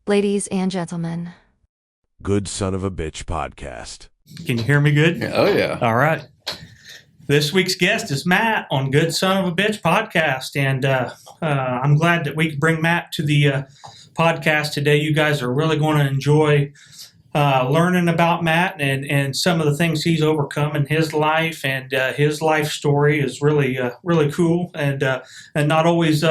Ladies and gentlemen, Good Son of a Bitch podcast. Can you hear me good? Oh, yeah. All right. This week's guest is Matt on Good Son of a Bitch podcast, and I'm glad that we could bring Matt to the podcast today. You guys are really going to enjoy learning about Matt and some of the things he's overcome in his life, and his life story is really cool and not always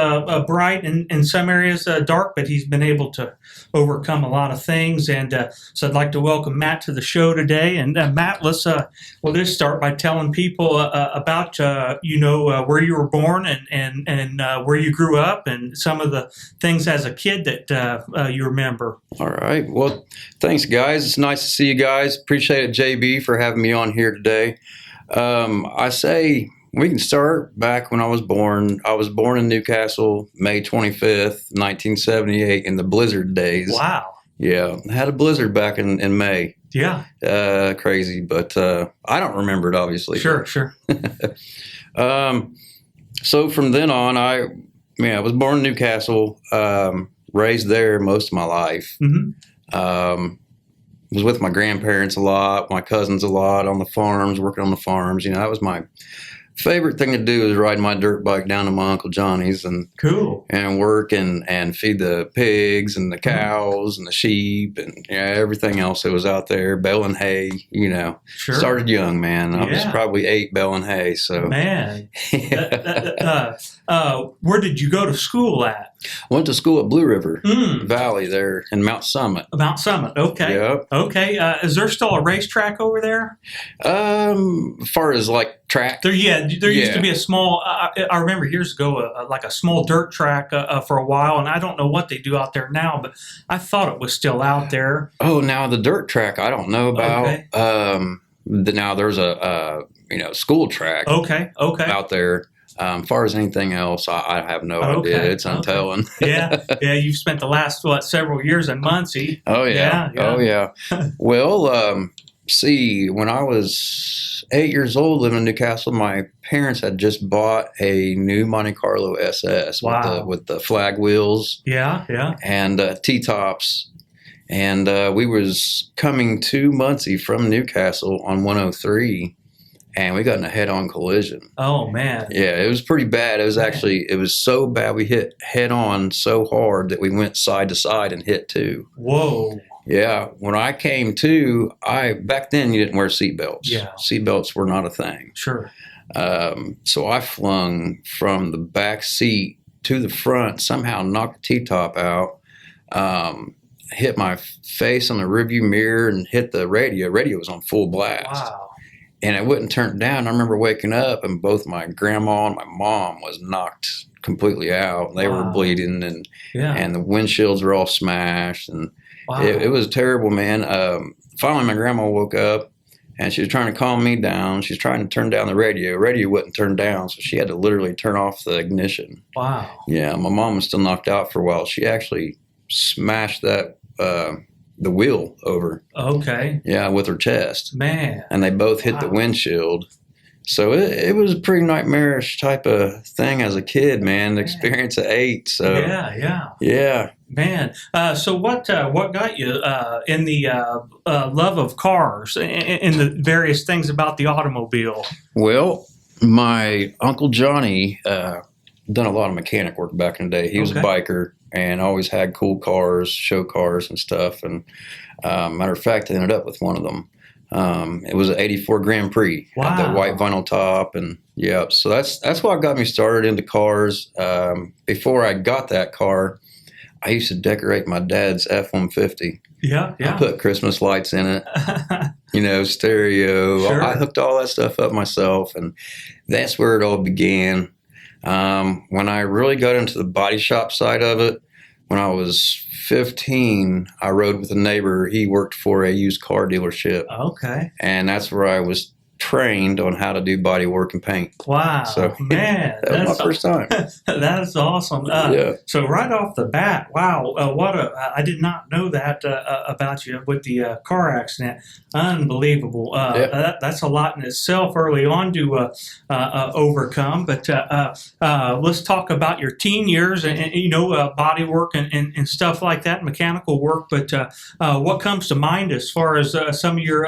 bright, and in some areas dark, but he's been able to overcome a lot of things. And so I'd like to welcome Matt to the show today. And Matt, we'll just start by telling people about where you were born and where you grew up and some of the things as a kid that you remember. All right. Well, thanks, guys. It's nice to see you guys. Appreciate it, JB, for having me on here today. I say we can start back when I was born. I was born in Newcastle, May 25th, 1978, in the blizzard days. Wow. Yeah. I had a blizzard back in May. Yeah. Crazy, but I don't remember it, obviously. Sure. So from then on, I was born in Newcastle, raised there most of my life. Mm-hmm. Was with my grandparents a lot, my cousins a lot on the farms, working on the farms. That was my favorite thing to do, is ride my dirt bike down to my Uncle Johnny's and Cool. and work and feed the pigs and the cows and the sheep and everything else that was out there, baling hay. Sure. Started young, man. I was probably 8 baling hay. So Man. Where did you go to school at? Went to school at Blue River Valley there in Mount Summit. Mount Summit. Okay. Yep. Okay. Is there still a racetrack over there? As far as like track. There used to be a small. I remember years ago, like a small dirt track for a while, and I don't know what they do out there now, but I thought it was still out there. Oh, now the dirt track, I don't know about. Okay. Now there's a school track. Okay. Out there. As far as anything else, I have no idea. It's untelling. Yeah. You've spent the last several years in Muncie. Oh yeah. Oh yeah. Well, see, when I was 8 years old, living in Newcastle, my parents had just bought a new Monte Carlo SS. Wow. with the flag wheels. Yeah. And T-tops. And we was coming to Muncie from Newcastle on 103. And we got in a head-on collision. Oh, man. Yeah, it was pretty bad. It was so bad we hit head-on so hard that we went side to side and hit too. Whoa. Yeah, when I came to, back then you didn't wear seatbelts. Yeah. Seatbelts were not a thing. Sure. So I flung from the back seat to the front, somehow knocked the T-top out, hit my face on the rearview mirror and hit the radio. Radio was on full blast. Wow. And it wouldn't turn down. I remember waking up and both my grandma and my mom was knocked completely out. They were bleeding and the windshields were all smashed. And it was terrible, man. Finally, my grandma woke up and she was trying to calm me down. She's trying to turn down the radio. Radio wouldn't turn down, so she had to literally turn off the ignition. Wow. Yeah, my mom was still knocked out for a while. She actually smashed the wheel over. Okay. Yeah, with her chest. Man. And they both hit the windshield. So it was a pretty nightmarish type of thing as a kid, man. The experience at 8. So yeah. Man. So what got you in the love of cars and the various things about the automobile? Well, my Uncle Johnny done a lot of mechanic work back in the day. He was a biker and always had cool cars, show cars and stuff. And matter of fact, I ended up with one of them. It was an 84 Grand Prix. Wow. Had the white vinyl top. And so that's what got me started into cars. Before I got that car, I used to decorate my dad's F-150. Yeah. I put Christmas lights in it, stereo. Sure. I hooked all that stuff up myself. And that's where it all began. When I really got into the body shop side of it, when I was 15, I rode with a neighbor. He worked for a used car dealership. Okay. And that's where I was trained on how to do body work and paint. Wow, so, man, that was my first time. That's awesome. So right off the bat, wow, I did not know that about you with the car accident. Unbelievable. That's a lot in itself early on to overcome. But let's talk about your teen years and body work and stuff like that, mechanical work. But what comes to mind as far as some of your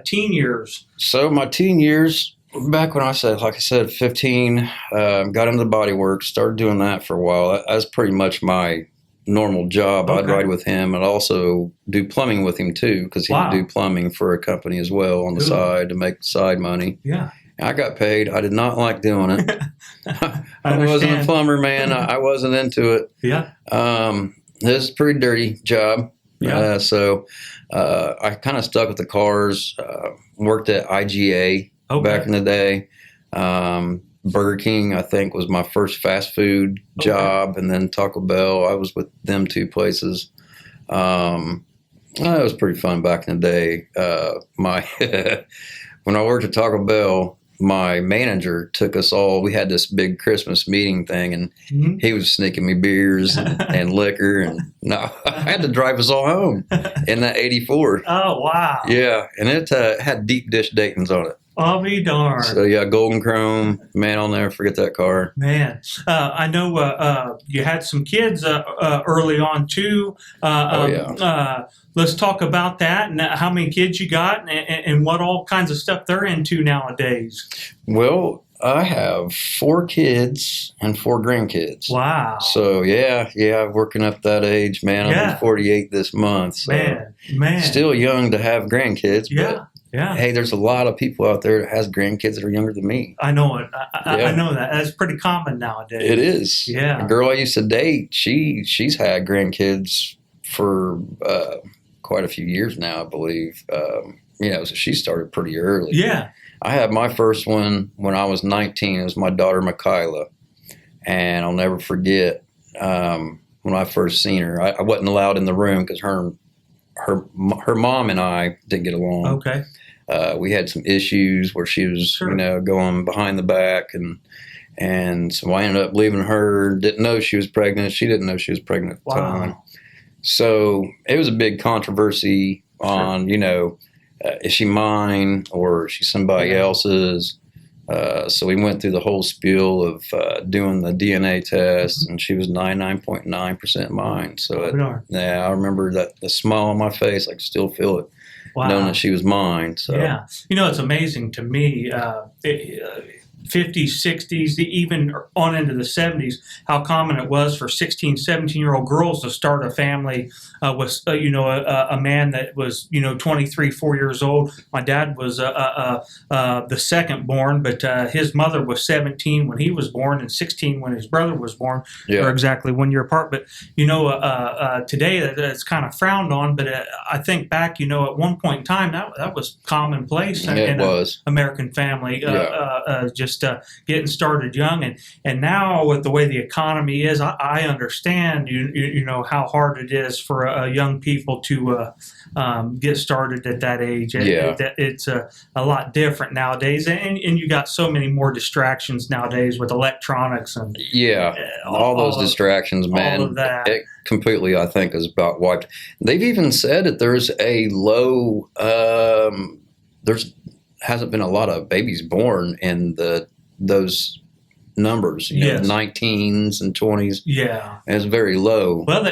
teen years? So my teen years, back when I said 15, got into the body work, started doing that for a while. That was pretty much my normal job. Okay. I'd ride with him and also do plumbing with him too, because he would do plumbing for a company as well on the side to make side money. Yeah. I got paid. I did not like doing it. I wasn't a plumber, man. I wasn't into it. Yeah. It was a pretty dirty job. Yeah. So I kind of stuck with the cars, worked at IGA back in the day. Burger King, I think, was my first fast food job. And then Taco Bell, I was with them two places. It was pretty fun back in the day. When I worked at Taco Bell, my manager took us all. We had this big Christmas meeting thing, and he was sneaking me beers and liquor. And no, I had to drive us all home in that '84. Oh, wow. Yeah, and it had deep dish Dayton's on it. I'll be darned. So, yeah, golden chrome. Man, I'll never forget that car. Man, I know you had some kids early on, too. Let's talk about that and how many kids you got and what all kinds of stuff they're into nowadays. Well, I have 4 kids and 4 grandkids. Wow. So, yeah, working up that age, man. I'll be 48 this month. So man. Still young to have grandkids. Yeah. Yeah. Hey, there's a lot of people out there that has grandkids that are younger than me. I know it. I know that. That's pretty common nowadays. It is. Yeah. A girl I used to date, she's had grandkids for quite a few years now, I believe. So she started pretty early. Yeah. I had my first one when I was 19. It was my daughter, Michaela. And I'll never forget when I first seen her. I wasn't allowed in the room because her mom and I didn't get along. Okay. We had some issues where she was, going behind the back, and so I ended up leaving her. Didn't know she was pregnant. She didn't know she was pregnant at the time. So it was a big controversy on, is she mine or is she somebody else's? So we went through the whole spiel of doing the DNA test, and she was 99.9% mine. So I remember that the smile on my face, I could still feel it, knowing that she was mine. So yeah, it's amazing to me. 50s, 60s, even on into the 70s, how common it was for 16, 17-year-old girls to start a family with, a man that was, 23, 4 years old. My dad was the second born, but his mother was 17 when he was born and 16 when his brother was born. Yeah. They're exactly 1 year apart. But, today it's kind of frowned on. But I think back, at one point in time, that was commonplace in an American family. Just getting started young, and now with the way the economy is, I understand how hard it is for young people to get started at that age. It's a lot different nowadays, and you got so many more distractions nowadays with electronics and all those distractions, man. All of that. It completely, I think, is about wiped. They've even said that there's a low. Hasn't been a lot of babies born in those numbers, 19s and 20s. Yeah. And it's very low. Well,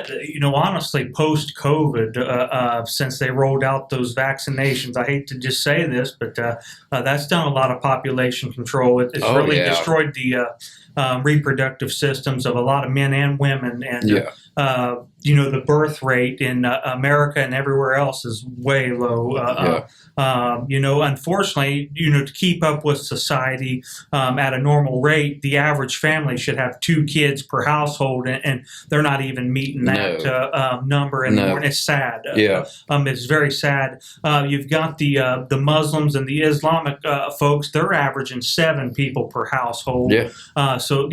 honestly, post-COVID, since they rolled out those vaccinations, I hate to just say this, but that's done a lot of population control. It's really destroyed the reproductive systems of a lot of men and women. And, the birth rate in America and everywhere else is way low. Unfortunately, to keep up with society at a normal rate, the average family should have 2 kids per household, and they're not even meeting that number anymore. And it's sad. It's very sad. You've got the Muslims and the Islamic folks; they're averaging 7 people per household. So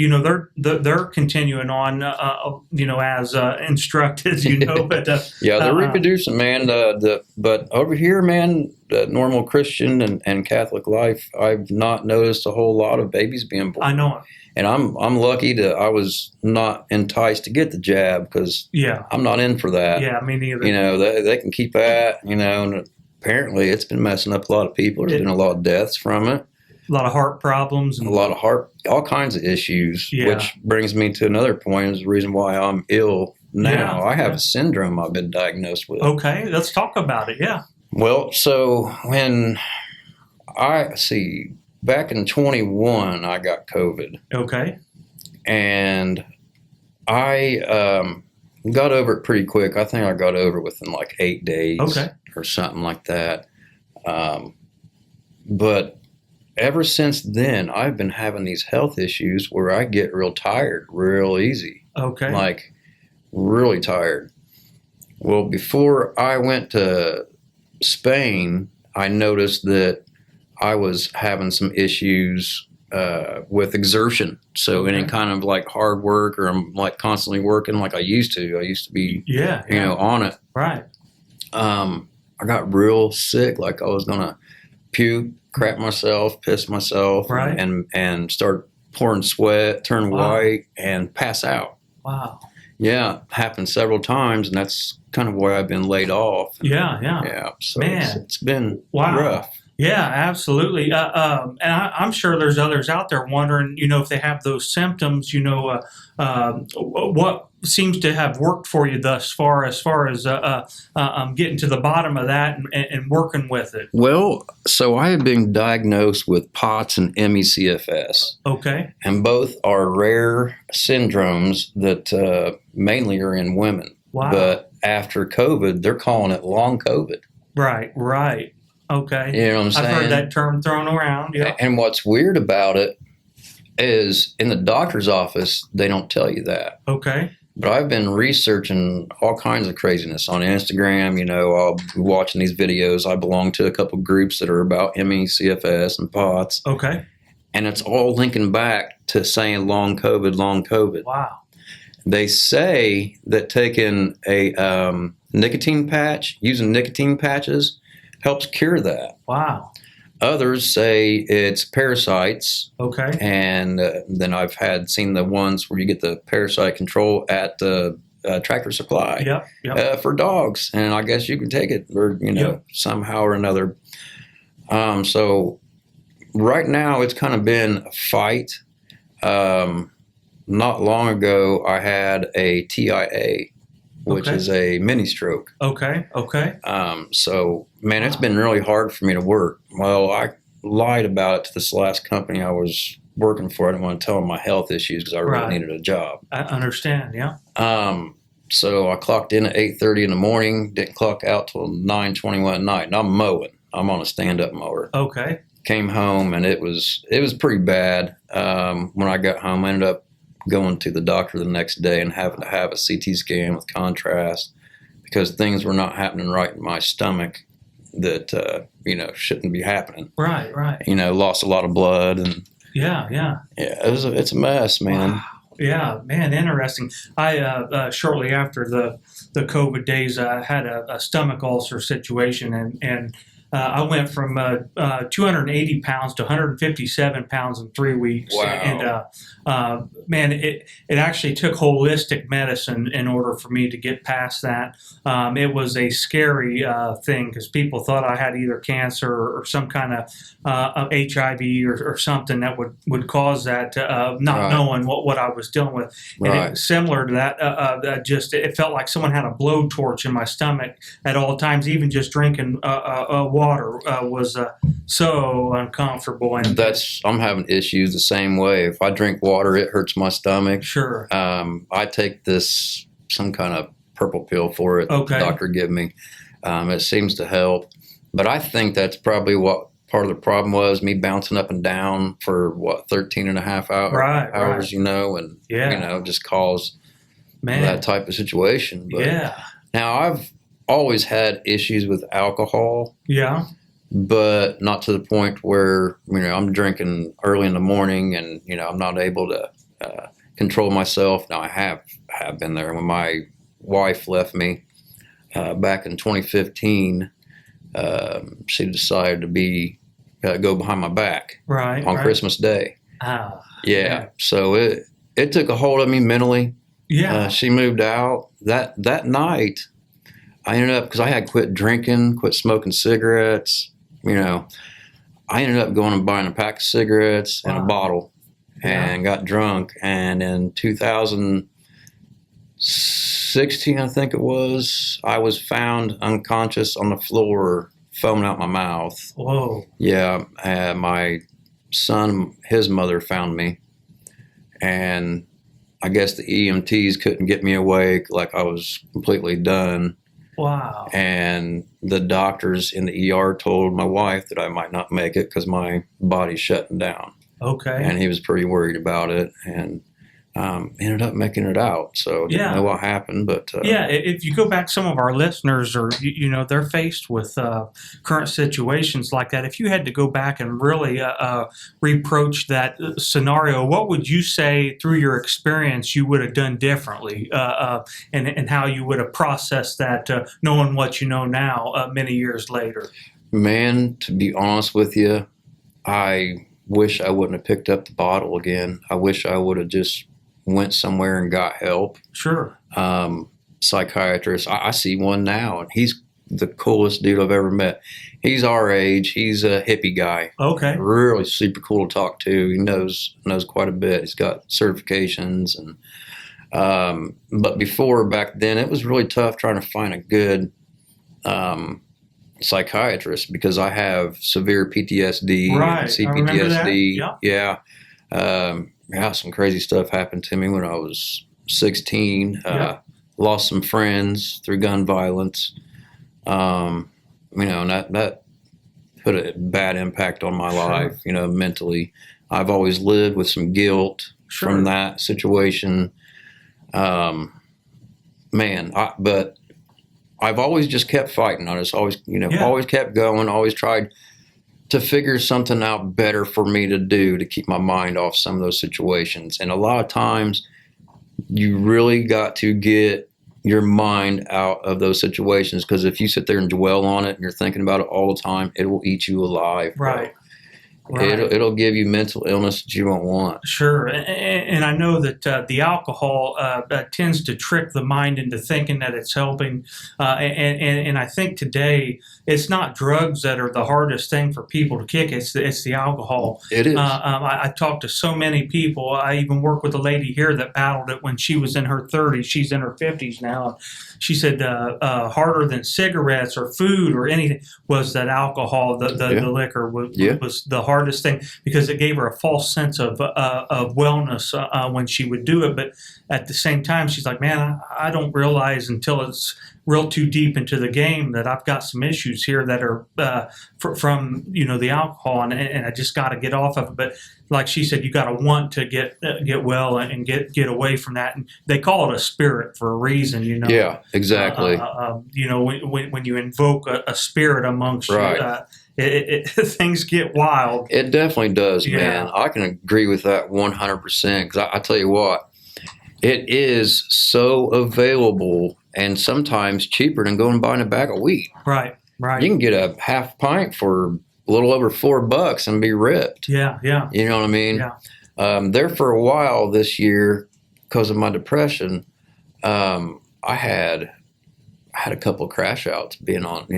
they're continuing on, as constructed, but yeah, they're reproducing, man. But over here, man, the normal Christian and Catholic life, I've not noticed a whole lot of babies being born. I know it. And I'm lucky that I was not enticed to get the jab, because I'm not in for that. Yeah, me neither. You know, they can keep that, and apparently it's been messing up a lot of people. There's been a lot of deaths from it. A lot of heart problems. And a lot of all kinds of issues, which brings me to another point, is the reason why I'm ill now. I have a syndrome I've been diagnosed with. Okay, let's talk about it, Well, so when back in 21, I got COVID. Okay. And I got over it pretty quick. I think I got over it within like 8 days or something like that. But ever since then, I've been having these health issues where I get real tired real easy. Okay. Like really tired. Well, before I went to Spain, I noticed that I was having some issues with exertion. So any kind of like hard work, or I'm like constantly working like I used to. I used to be, on it. Right. I got real sick. Like I was going to puke, crap myself, piss myself, and start pouring sweat, turn white, and pass out. Wow. Yeah, happened several times, and that's kind of why I've been laid off. Yeah. So it's been rough. Yeah, absolutely. And I'm sure there's others out there wondering, if they have those symptoms, what seems to have worked for you thus far, as getting to the bottom of that and working with it. Well, so I have been diagnosed with POTS and ME/CFS. Okay. And both are rare syndromes that mainly are in women. Wow. But after COVID, they're calling it long COVID. Right. Okay. You know what I'm saying? I've heard that term thrown around. Yeah. And what's weird about it is in the doctor's office, they don't tell you that. Okay. But I've been researching all kinds of craziness on Instagram. I'll be watching these videos. I belong to a couple groups that are about ME/CFS and POTS. Okay. And it's all linking back to saying long COVID, long COVID. Wow. They say that taking a nicotine patch, using nicotine patches, helps cure that. Wow. Others say it's parasites. Okay. And then I've seen the ones where you get the parasite control at the Tractor Supply for dogs. And I guess you can take it or, somehow or another. So right now it's kind of been a fight. Not long ago, I had a TIA, which is a mini stroke. Okay. So, man, it's been really hard for me to work. Well, I lied about it to this last company I was working for. I didn't want to tell them my health issues because I really needed a job. I understand, yeah. So I clocked in at 8:30 in the morning, didn't clock out till 9:21 at night. And I'm mowing. I'm on a stand-up mower. Okay. Came home, and it was pretty bad. When I got home, I ended up going to the doctor the next day and having to have a CT scan with contrast because things were not happening right in my stomach that, shouldn't be happening. Right. Lost a lot of blood. And Yeah. It's a mess, man. Wow. Yeah, man, interesting. I shortly after the COVID days, I had a stomach ulcer situation, and I went from 280 pounds to 157 pounds in 3 weeks. Wow. And man, it actually took holistic medicine in order for me to get past that. It was a scary thing because people thought I had either cancer or some kind of HIV or something that would cause that, not knowing what I was dealing with. And it was similar to that. It felt like someone had a blowtorch in my stomach at all times. Even just drinking water was so uncomfortable. And I'm having issues the same way. If I drink water, it hurts my stomach. Sure. I take some kind of purple pill for it. Okay. The doctor give me. It seems to help, but I think that's probably what part of the problem was, me bouncing up and down for 13 and a half hours, and just caused that type of situation. But now I've always had issues with alcohol. Yeah. But not to the point where, I'm drinking early in the morning and, I'm not able to control myself. Now I have been there when my wife left me back in 2015. She decided to go behind my back on Christmas Day. Yeah. So it took a hold of me mentally. Yeah. She moved out that night. I ended up, because I had quit drinking, quit smoking cigarettes. I ended up going and buying a pack of cigarettes and a bottle, and got drunk. And in 2016, I think it was, I was found unconscious on the floor, foaming out my mouth. Whoa. Yeah. My son, his mother found me, and I guess the EMTs couldn't get me awake. Like, I was completely done. Wow. And the doctors in the ER told my wife that I might not make it because my body's shutting down. Okay. And he was pretty worried about it, and ended up making it out. So didn't know what happened, but if you go back, some of our listeners are, they're faced with current situations like that. If you had to go back and really reproach that scenario, what would you say through your experience you would have done differently, and how you would have processed that, knowing what you know now, many years later? Man, to be honest with you, I wish I wouldn't have picked up the bottle again. I wish I would have just went somewhere and got help. Sure. Psychiatrist. I see one now, and he's the coolest dude I've ever met. He's our age. He's a hippie guy. Okay. Really super cool to talk to. He knows quite a bit. He's got certifications, and but back then, it was really tough trying to find a good psychiatrist, because I have severe PTSD, and CPTSD. Yeah. Some crazy stuff happened to me when I was 16. Lost some friends through gun violence. And that put a bad impact on my life, mentally. I've always lived with some guilt from that situation. But I've always just kept fighting. I just always, always kept going, always tried to figure something out better for me to do to keep my mind off some of those situations. And a lot of times you really got to get your mind out of those situations, because if you sit there and dwell on it and you're thinking about it all the time, it will eat you alive. Right. It'll give you mental illness that you won't want. Sure. And I know that the alcohol tends to trick the mind into thinking that it's helping. And I think today it's not drugs that are the hardest thing for people to kick. It's the alcohol. It is. I talked to so many people. I even work with a lady here that battled it when she was in her 30s. She's in her 50s now. She said harder than cigarettes or food or anything was that alcohol, the liquor was the hardest thing, because it gave her a false sense of wellness when she would do it. But at the same time, she's like, man, I don't realize until it's real too deep into the game that I've got some issues here that are from the alcohol, and I just got to get off of it. But like she said, you got to want to get well and get away from that. And they call it a spirit for a reason, Yeah, exactly. When you invoke a spirit amongst you, things get wild. It definitely does, man. I can agree with that 100%. Because I tell you what, it is so available and sometimes cheaper than going and buying a bag of weed. Right. You can get a half pint for a little over $4 and be ripped. Yeah. You know what I mean? Yeah. There for a while this year, because of my depression, I had a couple of crash outs being on,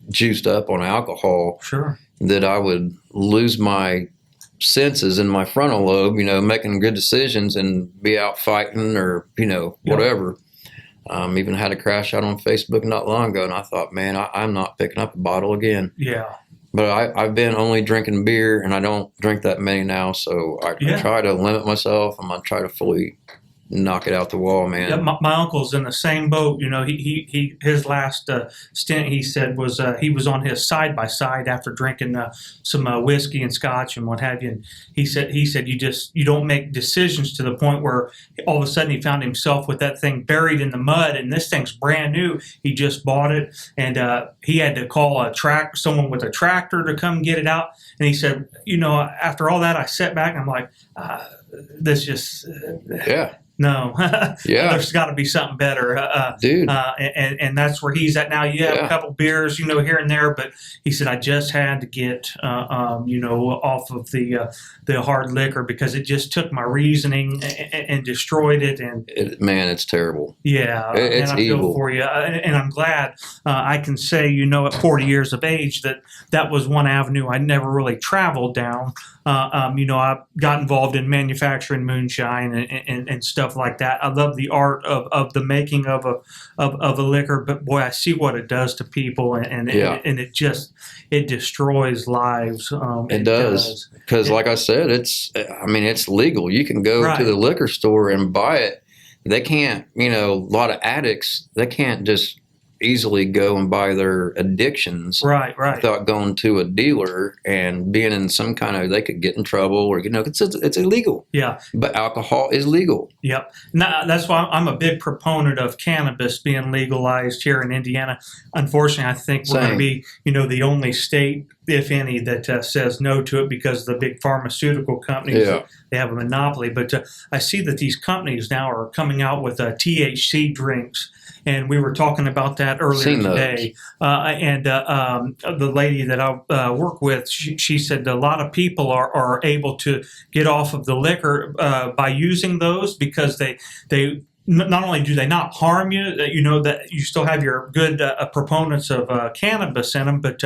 juiced up on alcohol. Sure. That I would lose my senses in my frontal lobe, making good decisions and be out fighting or, whatever. Even had a crash out on Facebook not long ago, and I thought, man, I'm not picking up a bottle again. Yeah. But I've been only drinking beer, and I don't drink that many now, so I try to limit myself. I'm going to try to fully knock it out the wall, man. Yeah, my uncle's in the same boat. He his last stint, he said, was he was on his side by side after drinking some whiskey and scotch and what have you. And he said you don't make decisions to the point where all of a sudden he found himself with that thing buried in the mud, and this thing's brand new. He just bought it, and he had to call someone with a tractor to come get it out. And he said, after all that, I sat back and I'm like, this just No. Yeah. There's got to be something better. Dude. And that's where he's at now. You have a couple beers, here and there, but he said, I just had to get, off of the hard liquor because it just took my reasoning and destroyed it. And man, it's terrible. Yeah. It's and I evil. feel for you. And I'm glad I can say, at 40 years of age, that was one avenue I never really traveled down. I got involved in manufacturing moonshine and stuff like that. I love the art of the making of a liquor, but boy, I see what it does to people, and it destroys lives. It does, because like I said, it's legal. You can go to the liquor store and buy it. They can't, a lot of addicts, they can't just easily go and buy their addictions without going to a dealer and being in some kind of, they could get in trouble or, it's illegal. Yeah. But alcohol is legal. Yep. Now, that's why I'm a big proponent of cannabis being legalized here in Indiana. Unfortunately, I think we're going to be, the only state, if any, that says no to it because the big pharmaceutical companies, they have a monopoly. But I see that these companies now are coming out with THC drinks. And we were talking about that earlier today. The lady that I work with, she said a lot of people are able to get off of the liquor by using those because they not only do they not harm you, that you still have your good proponents of cannabis in them, but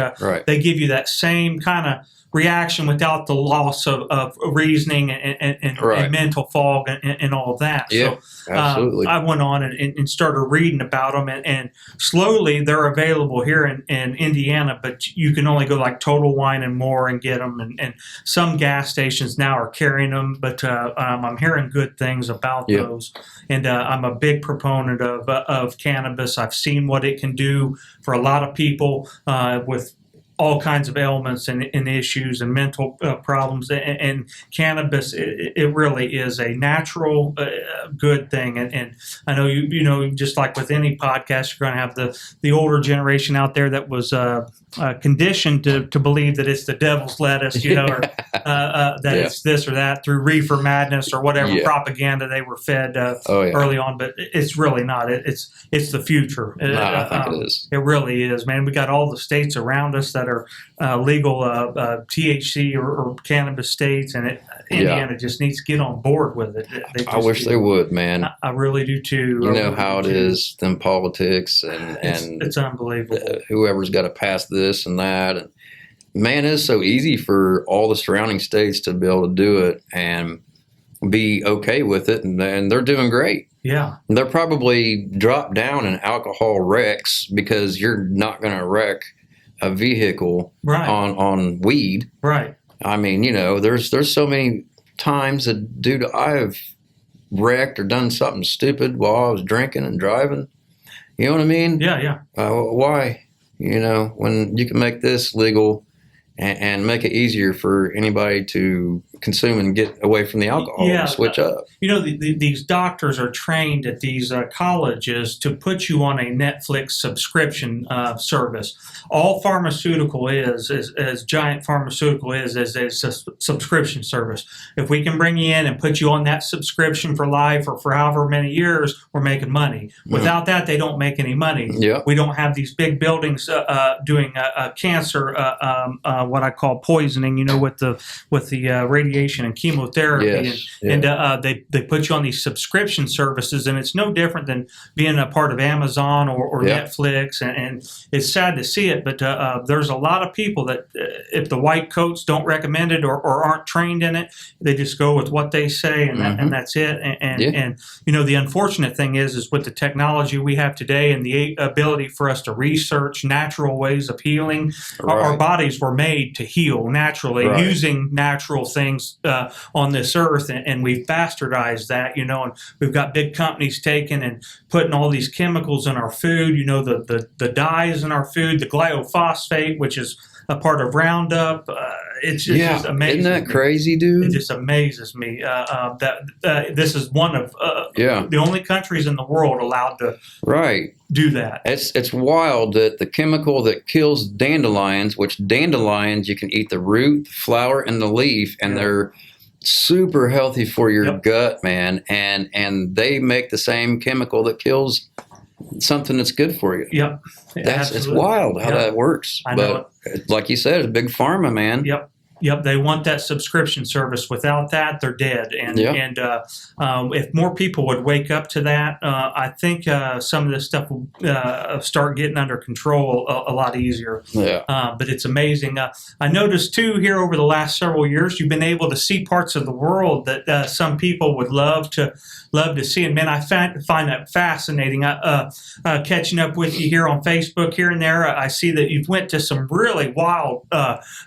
they give you that same kind of reaction without the loss of reasoning and mental fog and all of that. Yeah, so absolutely. I went on and started reading about them, and slowly they're available here in Indiana, but you can only go like Total Wine and More and get them, and some gas stations now are carrying them, but I'm hearing good things about those, and I'm a big proponent of cannabis. I've seen what it can do for a lot of people with all kinds of ailments and issues and mental problems, and cannabis, it really is a natural good thing. And I know you just like with any podcast, you're going to have the older generation out there that was conditioned to believe that it's the devil's lettuce, or that it's this or that through reefer madness or whatever propaganda they were fed early on. But it's really not. It's the future. I think it is. It really is, man. We got all the states around us that are legal THC or cannabis states, and Indiana just needs to get on board with it. I wish they would, man. I really do too. You know how it is, them politics, and it's unbelievable. Whoever's got to pass this and that, and man, it's so easy for all the surrounding states to be able to do it and be okay with it, and they're doing great. Yeah. They're probably dropped down in alcohol wrecks because you're not going to wreck a vehicle on weed. Right. I mean, there's so many times that, I've wrecked or done something stupid while I was drinking and driving. You know what I mean? Yeah. Why? When you can make this legal and make it easier for anybody to consume and get away from the alcohol and switch up. These doctors are trained at these colleges to put you on a Netflix subscription service. All pharmaceutical is as Giant Pharmaceutical is a subscription service. If we can bring you in and put you on that subscription for life or for however many years, we're making money. Without that, they don't make any money. Yeah. We don't have these big buildings doing cancer, what I call poisoning, with the radiation and chemotherapy, and they put you on these subscription services, and it's no different than being a part of Amazon or Netflix, and it's sad to see it, but there's a lot of people that if the white coats don't recommend it or aren't trained in it, they just go with what they say, and that's it. And the unfortunate thing is with the technology we have today and the ability for us to research natural ways of healing, our bodies were made to heal naturally using natural things on this earth, and we've bastardized that, and we've got big companies taking and putting all these chemicals in our food, the dyes in our food, the glyphosate, which is a part of Roundup. It's just amazing. Isn't that crazy, dude? It just amazes me that this is one of the only countries in the world allowed to do that. It's wild that the chemical that kills dandelions, which dandelions you can eat the root, the flower, and the leaf, and they're super healthy for your Yep. gut, man. And they make the same chemical that kills something that's good for you. Yep. It's wild how that works. I know But like you said, it's big pharma, man. Yep. Yep, they want that subscription service. Without that, they're dead. And if more people would wake up to that, I think some of this stuff will start getting under control a lot easier. Yeah. But it's amazing. I noticed too here over the last several years, you've been able to see parts of the world that some people would love to see. And man, I find that fascinating. Catching up with you here on Facebook here and there, I see that you've went to some really wild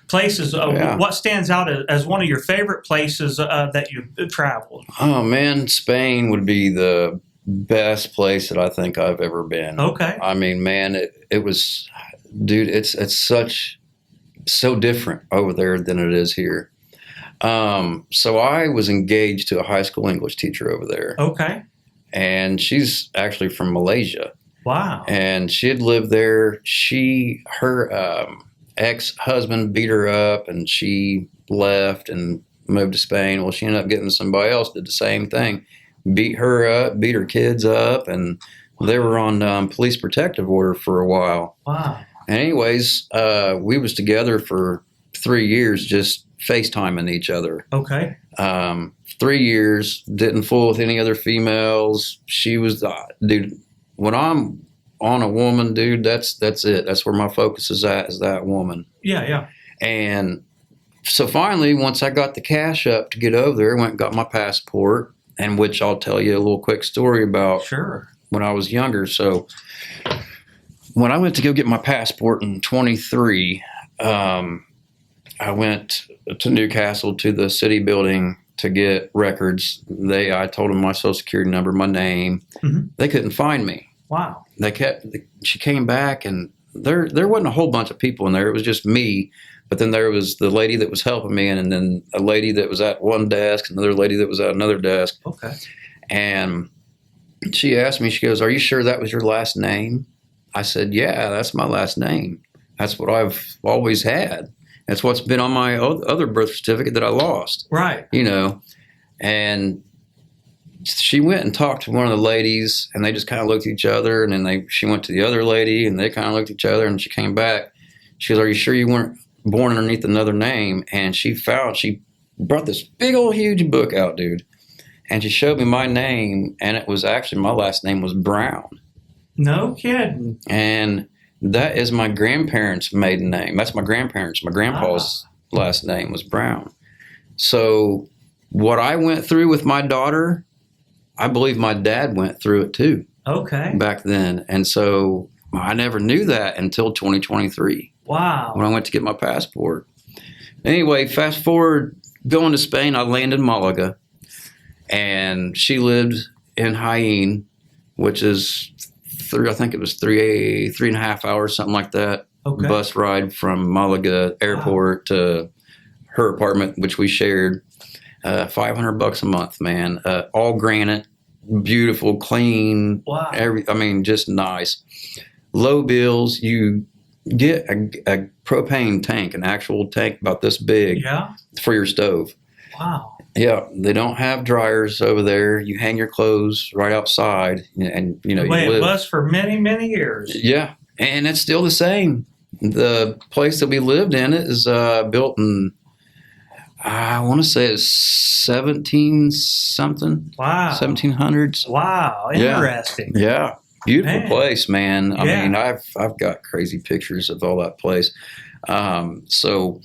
places. What stands out as one of your favorite places that you've traveled? Oh man, Spain would be the best place that I think I've ever been. Okay. I mean, man, it was, dude, it's so different over there than it is here. So I was engaged to a high school English teacher over there. Okay. And she's actually from Malaysia. Wow. And she had lived there. Her ex-husband beat her up and she left and moved to Spain. Well, she ended up getting somebody else, did the same thing. Beat her up, beat her kids up, and they were on police protective order for a while. Wow. And anyways, we was together for 3 years just FaceTiming each other. Okay. 3 years, didn't fool with any other females. She was, dude, when I'm on a woman, dude, that's it. That's where my focus is at, is that woman. Yeah, yeah. And so finally, once I got the cash up to get over there, I went and got my passport, and which I'll tell you a little quick story about. Sure. When I was younger. So when I went to go get my passport in 23, I went to Newcastle to the city building to get records. I told them my social security number, my name. Mm-hmm. They couldn't find me. Wow. She came back and there wasn't a whole bunch of people in there. It was just me. But then there was the lady that was helping me, and then a lady that was at one desk, another lady that was at another desk. Okay. And she asked me, she goes, "Are you sure that was your last name?" I said, "Yeah, that's my last name. That's what I've always had. That's what's been on my other birth certificate that I lost." Right. You know, and she went and talked to one of the ladies, and they just kind of looked at each other, and then she went to the other lady, and they kind of looked at each other, and she came back. She goes, "Are you sure you weren't born underneath another name?" And she brought this big old huge book out, dude. And she showed me my name, and it was actually, my last name was Brown. No kidding. And that is my grandparents' maiden name. That's my grandparents. My grandpa's last name was Brown. So what I went through with my daughter, I believe my dad went through it too. Okay. Back then. And so I never knew that until 2023. Wow. When I went to get my passport. Anyway, fast forward, going to Spain, I landed in Malaga. And she lived in Jaén, which is I think it was 3.5 hours, something like that. Okay. Bus ride from Malaga airport to her apartment, which we shared. $500 a month, man. All granite, beautiful, clean. Wow. Just nice. Low bills. You get a propane tank, an actual tank about this big, for your stove. Wow. Yeah, they don't have dryers over there. You hang your clothes right outside, and you know. The way it was for many, many years. Yeah, and it's still the same. The place that we lived in is built in, I want to say it's 17 something. Wow. 1700s. Wow, interesting. Yeah. Beautiful place, man. I mean, I've got crazy pictures of all that place. So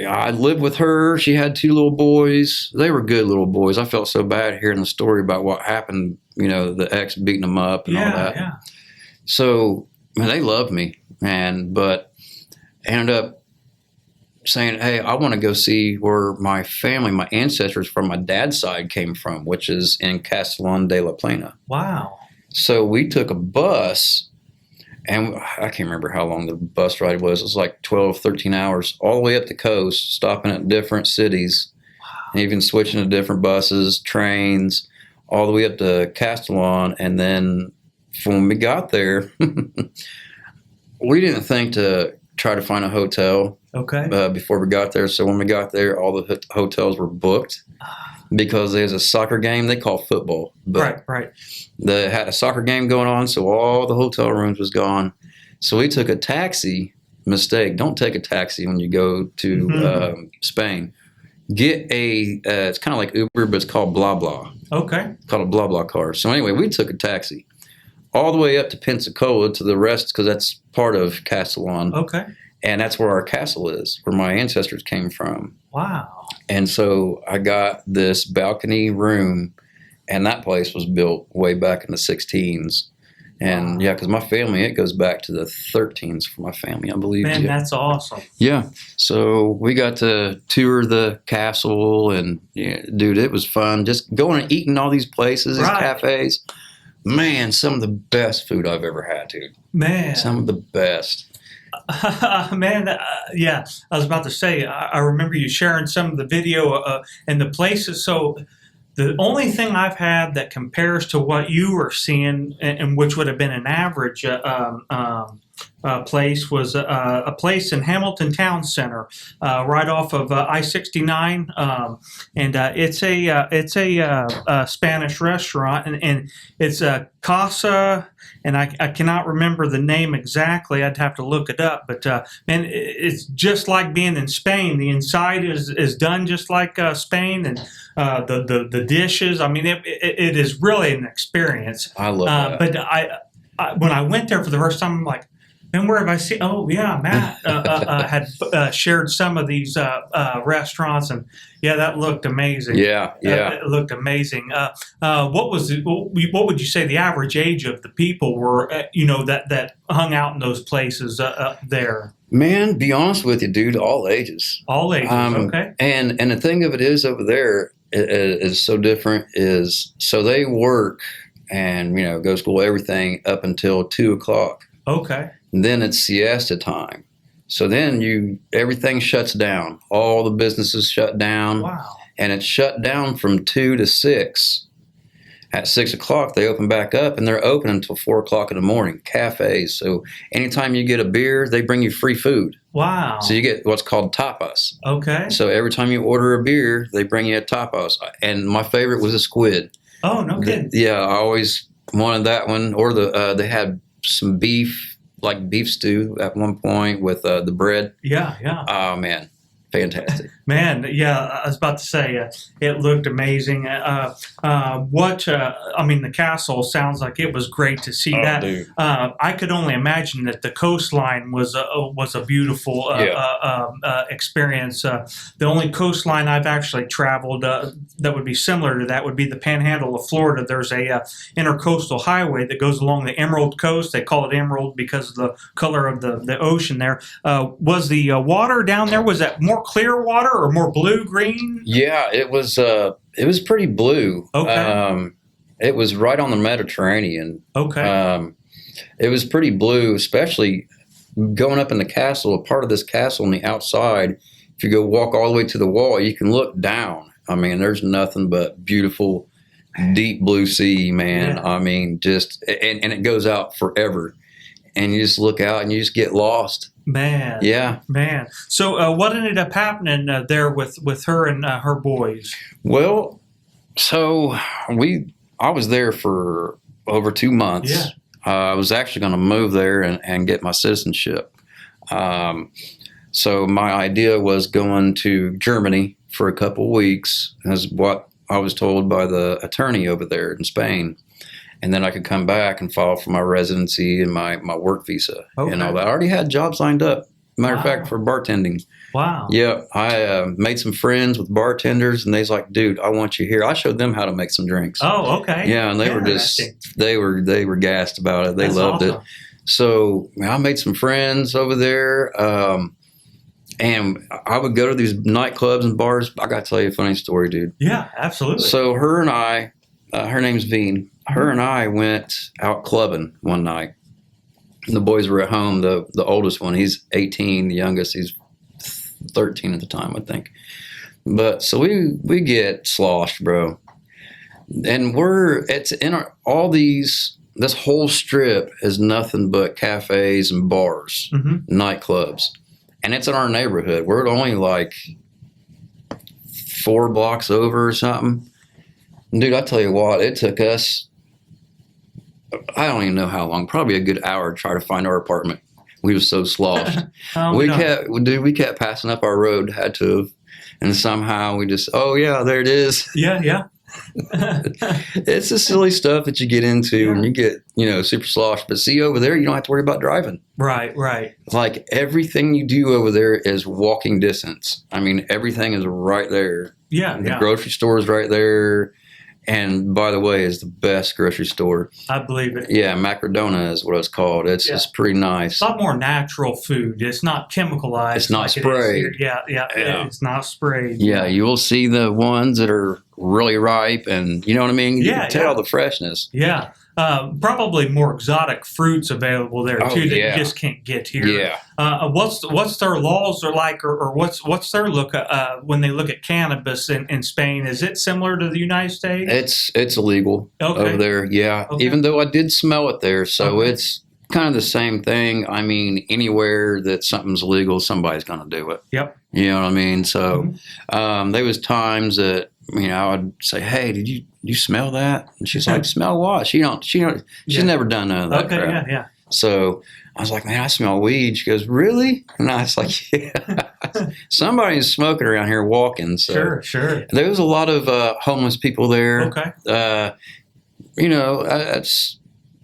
I lived with her. She had 2 little boys. They were good little boys. I felt so bad hearing the story about what happened, you know, the ex beating them up and all that. Yeah. So, man, they loved me, man, but ended up saying, "Hey, I want to go see where my family, my ancestors from my dad's side came from, which is in Castellon de la Plana." Wow. So we took a bus, and I can't remember how long the bus ride was. It was like 12, 13 hours, all the way up the coast, stopping at different cities, and even switching to different buses, trains, all the way up to Castellon. And then when we got there, we didn't think to try to find a hotel. Okay. Before we got there. So when we got there, all the hotels were booked because there's a soccer game they call football. But right. They had a soccer game going on, so all the hotel rooms was gone. So we took a taxi. Mistake. Don't take a taxi when you go to Spain. Get it's kind of like Uber, but it's called Blah Blah. Okay. Called a Blah Blah car. So anyway, we took a taxi all the way up to Pensacola to the rest, because that's part of Castellon. Okay. And that's where our castle is, where my ancestors came from. Wow. And so I got this balcony room, and that place was built way back in the 16s. And yeah, because my family, it goes back to the 13s for my family, I believe. Man, that's awesome. Yeah. So we got to tour the castle, and dude, it was fun. Just going and eating all these places, these cafes. Man, some of the best food I've ever had, dude. Man. Some of the best. Man, yeah, I was about to say, I remember you sharing some of the video and the places. So the only thing I've had that compares to what you were seeing, and which would have been an average place, was a place in Hamilton Town Center, right off of I-69, and it's a Spanish restaurant, and it's a Casa, and I cannot remember the name exactly. I'd have to look it up, but man, it's just like being in Spain. The inside is done just like Spain, and the dishes. I mean, it is really an experience. I love that. But I when I went there for the first time, I'm like, man, where have I seen? Oh, yeah, Matt had shared some of these restaurants, and yeah, that looked amazing. Yeah. It looked amazing. What would you say the average age of the people were? That hung out in those places there. Man, be honest with you, dude, all ages. All ages. Okay. And the thing of it is, over there is so different. So they work and go to school, everything up until 2:00. Okay. And then it's siesta time. So then everything shuts down. All the businesses shut down. Wow. And it's shut down from 2 to 6. At 6:00, they open back up, and they're open until 4:00 in the morning. Cafes. So anytime you get a beer, they bring you free food. Wow. So you get what's called tapas. Okay. So every time you order a beer, they bring you a tapas. And my favorite was a squid. Oh, no kidding. Yeah, I always wanted that one. Or they had some beef, like beef stew at one point with the bread. Yeah. Oh, man. Fantastic. Man, yeah, I was about to say it looked amazing. The castle sounds like it was great to see that. Dude. I could only imagine that the coastline was a beautiful experience. The only coastline I've actually traveled that would be similar to that would be the Panhandle of Florida. There's a intercoastal highway that goes along the Emerald Coast. They call it Emerald because of the color of the ocean there. Was the water down there, was that more clear water or more blue, green? Yeah, it was pretty blue. Okay. It was right on the Mediterranean. Okay. It was pretty blue, especially going up in the castle. A part of this castle on the outside, if you go walk all the way to the wall, you can look down. I mean, there's nothing but beautiful, deep blue sea, man. Yeah. I mean, just and it goes out forever. And you just look out and you just get lost. Man. Yeah. Man. So what ended up happening there with her and her boys? Well, so I was there for over 2 months. Yeah. I was actually going to move there and get my citizenship. So my idea was going to Germany for a couple weeks, is what I was told by the attorney over there in Spain. And then I could come back and file for my residency and my work visa and all that. I already had jobs lined up. Matter of fact, for bartending. Wow. Yeah, I made some friends with bartenders, and they's like, "Dude, I want you here." I showed them how to make some drinks. Oh, okay. Yeah, and they were gassed about it. They That's loved awesome. it. So I made some friends over there, and I would go to these nightclubs and bars. I got to tell you a funny story, dude. Yeah, absolutely. So her and I, her name's Veen. Her and I went out clubbing one night. The boys were at home. The oldest one, he's 18. The youngest, he's 13 at the time, I think. But so we get sloshed, bro. And this whole strip is nothing but cafes and bars, nightclubs. and it's in our neighborhood. We're only like 4 blocks over or something. Dude, I tell you what, it took us, I don't even know how long, probably a good hour to try to find our apartment. We were so sloshed. We kept passing up our road, had to have, and somehow we just, oh yeah, there it is. Yeah. It's the silly stuff that you get into and you get, super sloshed. But see, over there, you don't have to worry about driving. Right. Like everything you do over there is walking distance. I mean, everything is right there. Yeah. The grocery store is right there. And by the way, is the best grocery store. I believe it. Yeah, Macrodona is what it's called. It's just pretty nice. A lot more natural food. It's not chemicalized. It's not sprayed. Yeah. It's not sprayed. Yeah, you will see the ones that are really ripe, and you know what I mean? You can tell the freshness. Yeah. Probably more exotic fruits available there too that you just can't get here. Yeah. What's their laws are like, or what's their look when they look at cannabis in Spain? Is it similar to the United States? It's illegal over there. Yeah. Okay. Even though I did smell it there, so it's kind of the same thing. I mean, anywhere that something's legal, somebody's going to do it. Yep. You know what I mean? So there was times that I would say, "Hey, did you smell that?" And she's like, "Smell what?" She's never done none of that crap. Yeah. So I was like, "Man, I smell weed." She goes, "Really?" And I was like, "Yeah." Somebody's smoking around here walking. So Sure. There was a lot of homeless people there. Okay. That's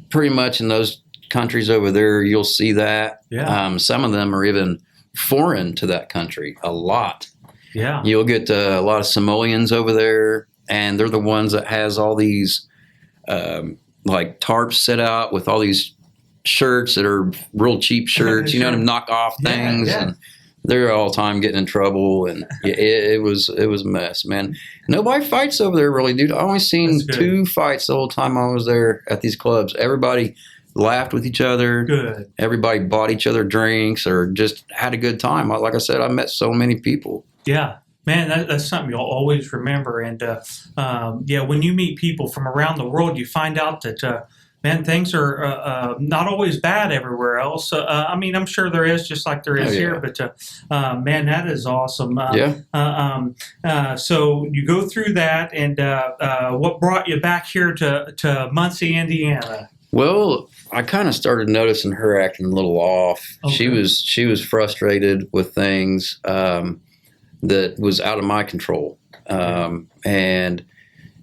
pretty much in those countries over there. You'll see that. Yeah. Some of them are even foreign to that country. A lot. Yeah. You'll get a lot of Somalians over there, and they're the ones that has all these like tarps set out with all these shirts that are real cheap shirts, knock off things, and they're all the time getting in trouble, and it was a mess, man. Nobody fights over there really, dude. I only seen 2 fights the whole time I was there at these clubs. Everybody laughed with each other. Good. Everybody bought each other drinks or just had a good time. Like I said, I met so many people. Yeah, man, that's something you'll always remember. And when you meet people from around the world, you find out that things are not always bad everywhere else. I'm sure there is, just like there is here. But man, that is awesome. So you go through that, and what brought you back here to Muncie, Indiana? Well, I kind of started noticing her acting a little off. Okay. She was frustrated with things that was out of my control. And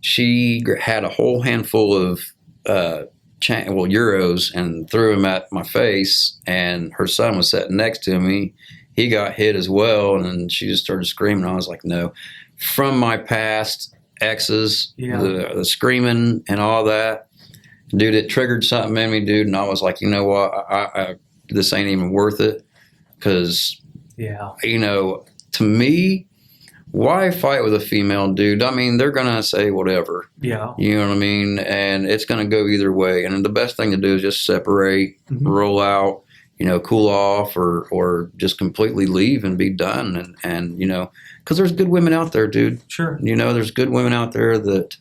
she had a whole handful of euros and threw them at my face, and her son was sitting next to me. He got hit as well, and then she just started screaming. I was like, no. From my past exes, the screaming and all that, dude, it triggered something in me, dude, and I was like, you know what, I this ain't even worth it, because, to me, why fight with a female dude? I mean, they're going to say whatever. Yeah. You know what I mean? And it's going to go either way. And the best thing to do is just separate, roll out, cool off, or just completely leave and be done. And because there's good women out there, dude. Sure. There's good women out there that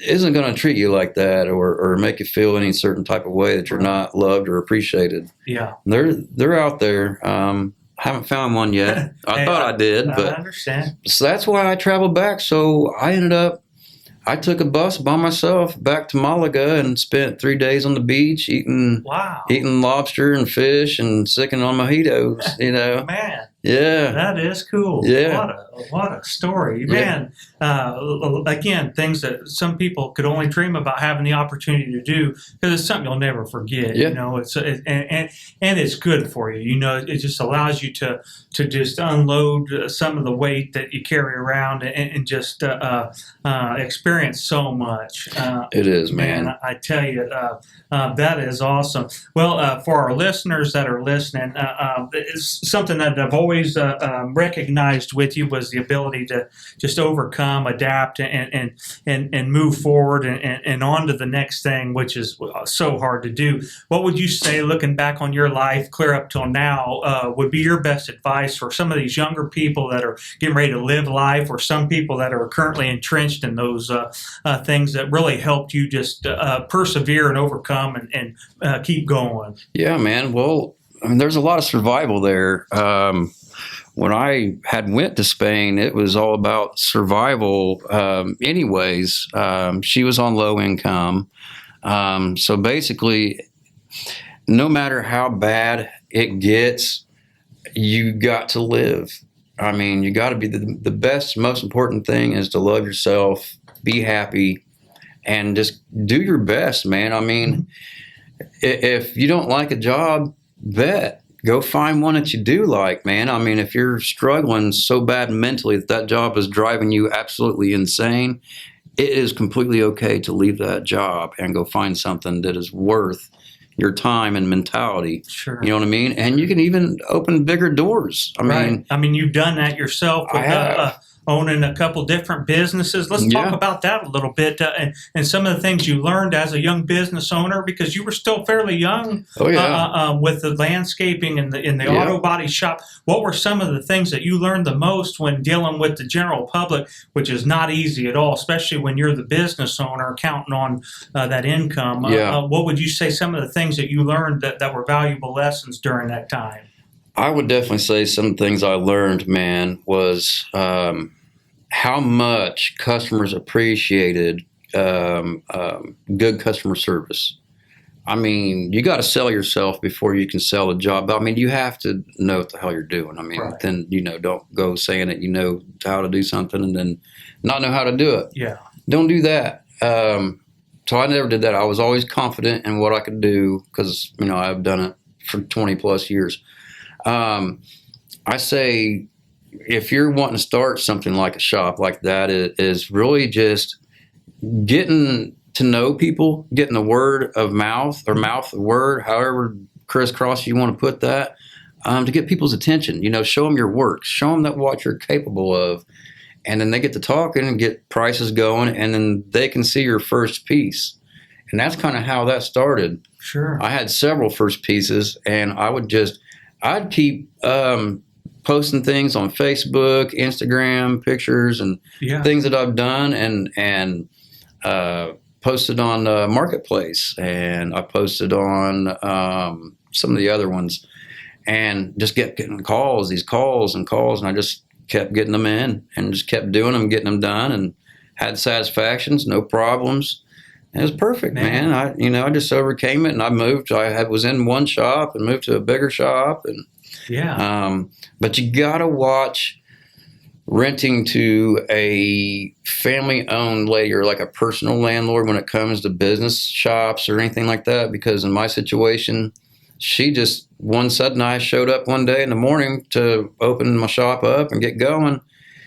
isn't going to treat you like that or make you feel any certain type of way that you're not loved or appreciated. Yeah. They're out there. Haven't found one yet. I thought I did, but I understand. So that's why I traveled back. So I took a bus by myself back to Malaga and spent 3 days on the beach eating lobster and fish and sipping on mojitos. Man. Yeah. That is cool. Yeah. What a story. Man, again, things that some people could only dream about having the opportunity to do, because it's something you'll never forget. Yeah. And it's good for you. It just allows you to just unload some of the weight that you carry around and just experience so much. It is, man. I tell you, that is awesome. Well, for our listeners that are listening, it's something that I've always recognized with you was the ability to just overcome, adapt, and move forward and on to the next thing, which is so hard to do. What would you say, looking back on your life, clear up till now, would be your best advice for some of these younger people that are getting ready to live life, or some people that are currently entrenched in those things that really helped you just persevere and overcome and keep going? Yeah, man. Well, I mean, there's a lot of survival there. When I had went to Spain, it was all about survival. Anyways, she was on low income. So basically, no matter how bad it gets, you got to live. I mean, you got to be the best, most important thing is to love yourself, be happy, and just do your best, man. I mean, if you don't like a job, go find one that you do like, man. I mean, if you're struggling so bad mentally that job is driving you absolutely insane, it is completely okay to leave that job and go find something that is worth your time and mentality. Sure. You know what I mean? And you can even open bigger doors. I mean, you've done that yourself with owning a couple different businesses. Let's talk about that a little bit and some of the things you learned as a young business owner, because you were still fairly young with the landscaping and the auto body shop. What were some of the things that you learned the most when dealing with the general public, which is not easy at all, especially when you're the business owner counting on that income? What would you say some of the things that you learned that were valuable lessons during that time? I would definitely say some things I learned, man, was how much customers appreciated good customer service. I mean, you got to sell yourself before you can sell a job. I mean, you have to know what the hell you're doing. I mean, then, don't go saying that you know how to do something and then not know how to do it. Yeah. Don't do that. So I never did that. I was always confident in what I could do because, I've done it for 20 plus years. I say if you're wanting to start something like a shop like that, it is really just getting to know people, getting the word of mouth or mouth of word, however crisscross you want to put that, to get people's attention. Show them your work, show them what you're capable of, and then they get to talking and get prices going, and then they can see your first piece. And that's kind of how that started. Sure. I had several first pieces, and I'd keep posting things on Facebook, Instagram, pictures, and things that I've done, and posted on Marketplace, and I posted on some of the other ones, and just kept getting these calls, and I just kept getting them in, and just kept doing them, getting them done, and had satisfactions, no problems. It was perfect, man. I just overcame it, and I moved. I was in one shop and moved to a bigger shop, and but you gotta watch renting to a family-owned lady or like a personal landlord when it comes to business shops or anything like that. Because in my situation, she just one sudden I showed up one day in the morning to open my shop up and get going.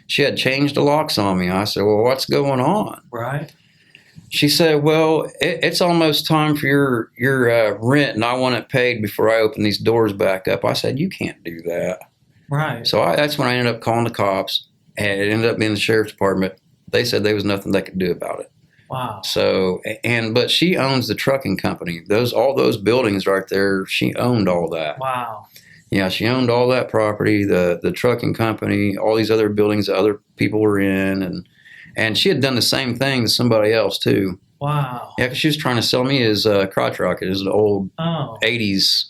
She had changed the locks on me. I said, "Well, what's going on?" Right. She said, "Well, it's almost time for your rent, and I want it paid before I open these doors back up." I said, "You can't do that." Right. So that's when I ended up calling the cops, and it ended up being the sheriff's department. They said there was nothing they could do about it. Wow. So, but she owns the trucking company. All those buildings right there, she owned all that. Wow. Yeah, she owned all that property, the trucking company, all these other buildings that other people were in, and she had done the same thing to somebody else too. Wow. Yeah, because she was trying to sell me his crotch rocket, his old 80s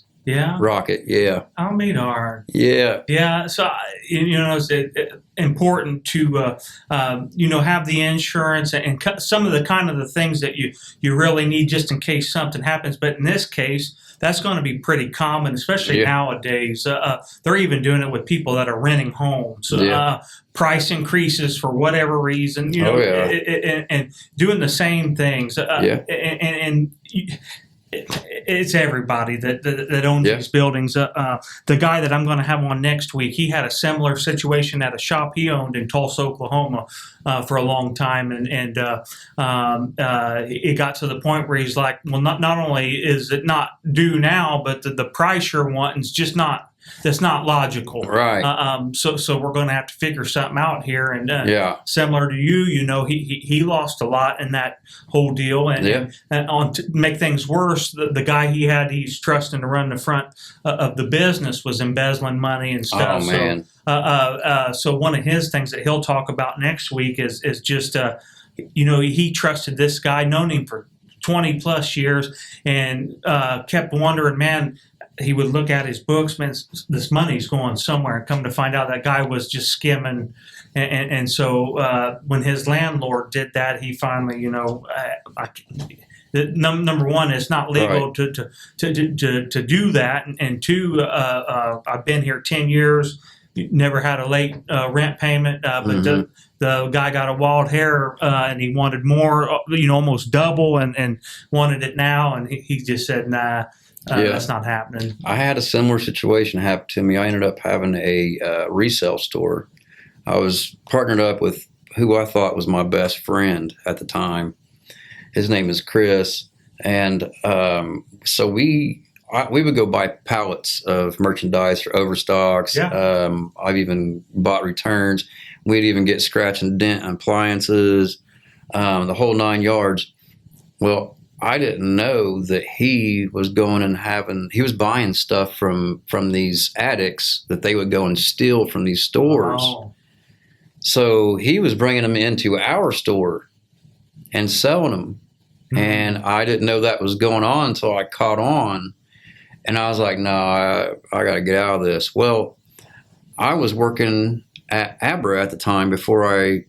rocket. Yeah. I'll meet her. Yeah. Yeah. So, it's important to, have the insurance and some of the things that you really need just in case something happens. But in this case, that's going to be pretty common, especially nowadays. They're even doing it with people that are renting homes. Price increases for whatever reason, and doing the same things. It's everybody that owns these buildings. The guy that I'm going to have on next week, he had a similar situation at a shop he owned in Tulsa, Oklahoma, for a long time, and it got to the point where he's like, well, not only is it not due now, but the price you're wanting is just not. That's not logical, right? So we're going to have to figure something out here. And similar to you, he lost a lot in that whole deal. And to make things worse, the guy he's trusting to run the front of the business was embezzling money and stuff. Oh man! So one of his things that he'll talk about next week is just he trusted this guy, known him for 20 plus years, and kept wondering, man. he would look at his books, man, this money's going somewhere. And come to find out, that guy was just skimming. And so when his landlord did that, he finally, number one, it's not legal to do that, and two, I've been here 10 years, never had a late rent payment, but the guy got a wild hair and he wanted more, almost double, and wanted it now, and he just said, nah. That's not happening. I had a similar situation happen to me. I ended up having a resale store. I was partnered up with who I thought was my best friend at the time. His name is Chris. And so we would go buy pallets of merchandise for overstocks. Yeah. I've even bought returns. We'd even get scratch and dent appliances, the whole 9 yards. Well, I didn't know that he was going and he was buying stuff from these addicts that they would go and steal from these stores. Oh. So he was bringing them into our store and selling them. Mm-hmm. And I didn't know that was going on until I caught on. And I was like, no, I got to get out of this. Well, I was working at Abra at the time before I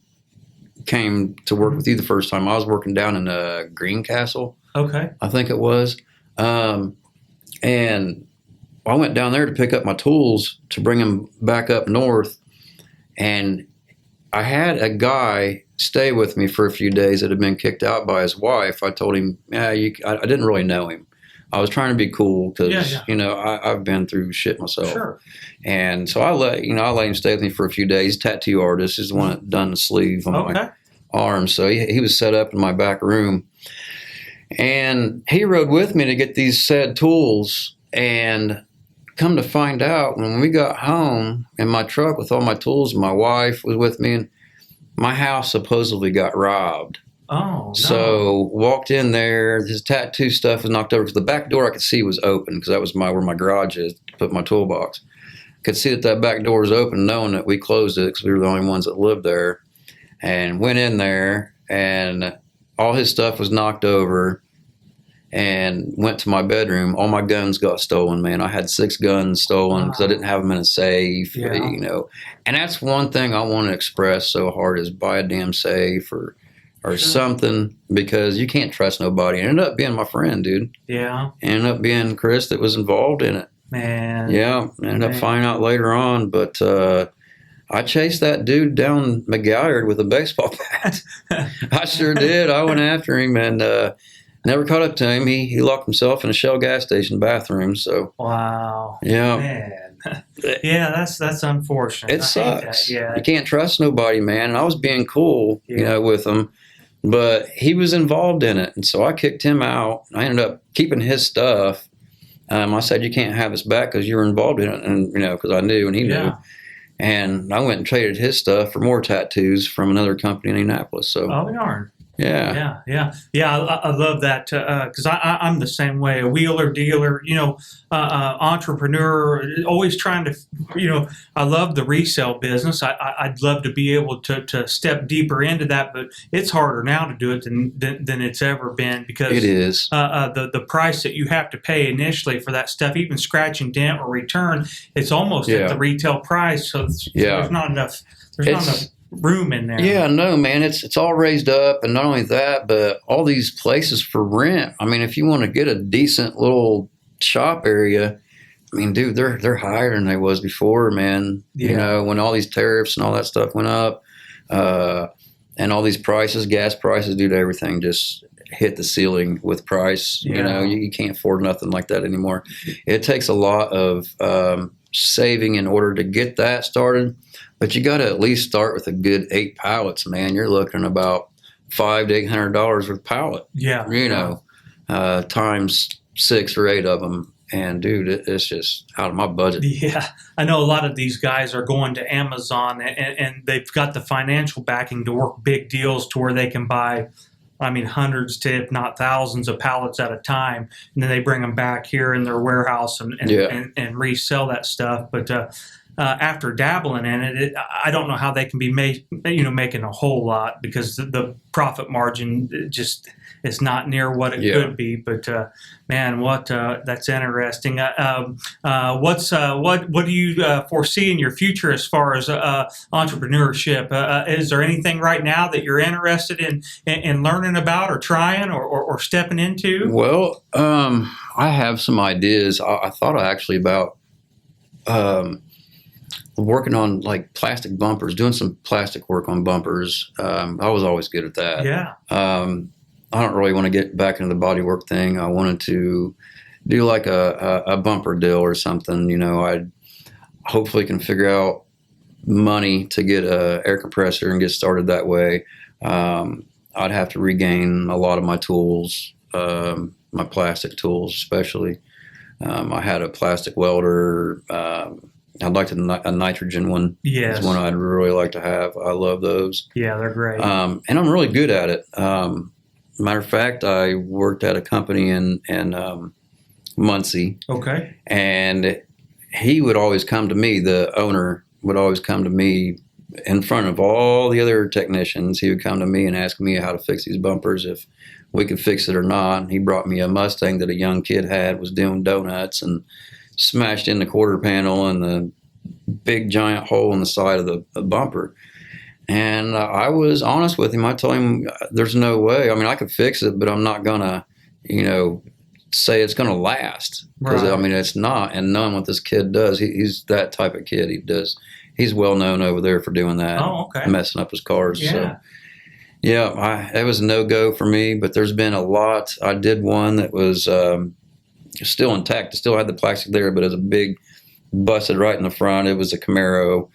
came to work with you the first time. I was working down in Greencastle. Okay. I think it was. And I went down there to pick up my tools to bring them back up north. And I had a guy stay with me for a few days that had been kicked out by his wife. I told him, I didn't really know him. I was trying to be cool because, I've been through shit myself. Sure. And so I let him stay with me for a few days. Tattoo artist. He's the one that done the sleeve on my arm. So he was set up in my back room. And he rode with me to get these said tools. And come to find out, when we got home in my truck with all my tools, my wife was with me, and my house supposedly got robbed. Oh, no. So walked in there, his tattoo stuff was knocked over, because the back door I could see was open, because that was where my garage is to put my toolbox. Could see that back door was open, knowing that we closed it because we were the only ones that lived there. And went in there, and all his stuff was knocked over. And went to my bedroom. All my guns got stolen, man. I had 6 guns stolen because I didn't have them in a safe, And that's one thing I want to express so hard is buy a damn safe or something, because you can't trust nobody. It ended up being my friend, dude. Yeah. It ended up being Chris that was involved in it. Man. Yeah. Ended up finding out later on, but I chased that dude down McGallard with a baseball bat. I sure did. I went after him and never caught up to him. He locked himself in a Shell gas station bathroom. So wow, yeah, man, yeah, that's unfortunate. It sucks. Yeah, you can't trust nobody, man. And I was being cool, with him, but he was involved in it, and so I kicked him out. I ended up keeping his stuff. I said, you can't have this back because you were involved in it, and because I knew and he knew. And I went and traded his stuff for more tattoos from another company in Indianapolis. So darn. Yeah. I love that because I'm the same way. A wheeler dealer, entrepreneur, always trying to, I love the resale business. I'd love to be able to step deeper into that, but it's harder now to do it than it's ever been, because it is the price that you have to pay initially for that stuff, even scratch and dent or return, it's almost at the retail price. So there's not enough. There's not enough room in there. Yeah, no, man, it's all raised up, and not only that, but all these places for rent. I mean, if you want to get a decent little shop area, I mean, dude, they're higher than they was before, man. Yeah. When all these tariffs and all that stuff went up, and all these prices, gas prices, dude, everything just hit the ceiling with price. Yeah. You can't afford nothing like that anymore. It takes a lot of saving in order to get that started. But you got to at least start with a good 8 pallets, man. You're looking about $500 to $800 per pallet. Yeah. Times 6 or 8 of them. And dude, it's just out of my budget. Yeah. I know a lot of these guys are going to Amazon and they've got the financial backing to work big deals to where they can buy, hundreds to if not thousands of pallets at a time. And then they bring them back here in their warehouse and resell that stuff. But, after dabbling in it, I don't know how they can be making a whole lot, because the profit margin just it's not near what it could be. But man, that's interesting. What do you foresee in your future as far as entrepreneurship? Is there anything right now that you're interested in learning about or trying or stepping into? Well, I have some ideas. I thought actually about working on like plastic bumpers, doing some plastic work on bumpers. I was always good at that. Yeah. I don't really want to get back into the bodywork thing. I wanted to do like a bumper deal or something. I hopefully can figure out money to get a air compressor and get started that way. I'd have to regain a lot of my tools, my plastic tools especially. I had a plastic welder. I'd like a nitrogen one. Yes. Is one I'd really like to have. I love those. Yeah, they're great. And I'm really good at it. Matter of fact, I worked at a company in Muncie. Okay. And he would always come to me, the owner would always come to me in front of all the other technicians. He would come to me and ask me how to fix these bumpers, if we could fix it or not. He brought me a Mustang that a young kid was doing donuts and smashed in the quarter panel and the big giant hole in the side of the bumper. And I was honest with him. I told him there's no way. I mean, I could fix it, but I'm not going to, say it's going to last. Because, right. I mean, it's not. And knowing what this kid does, he's that type of kid. He's well known over there for doing that. Oh, okay. Messing up his cars. Yeah. So, yeah, it was a no-go for me, but there's been a lot. I did one that was still intact. It still had the plastic there, but it was a big busted right in the front. It was a Camaro.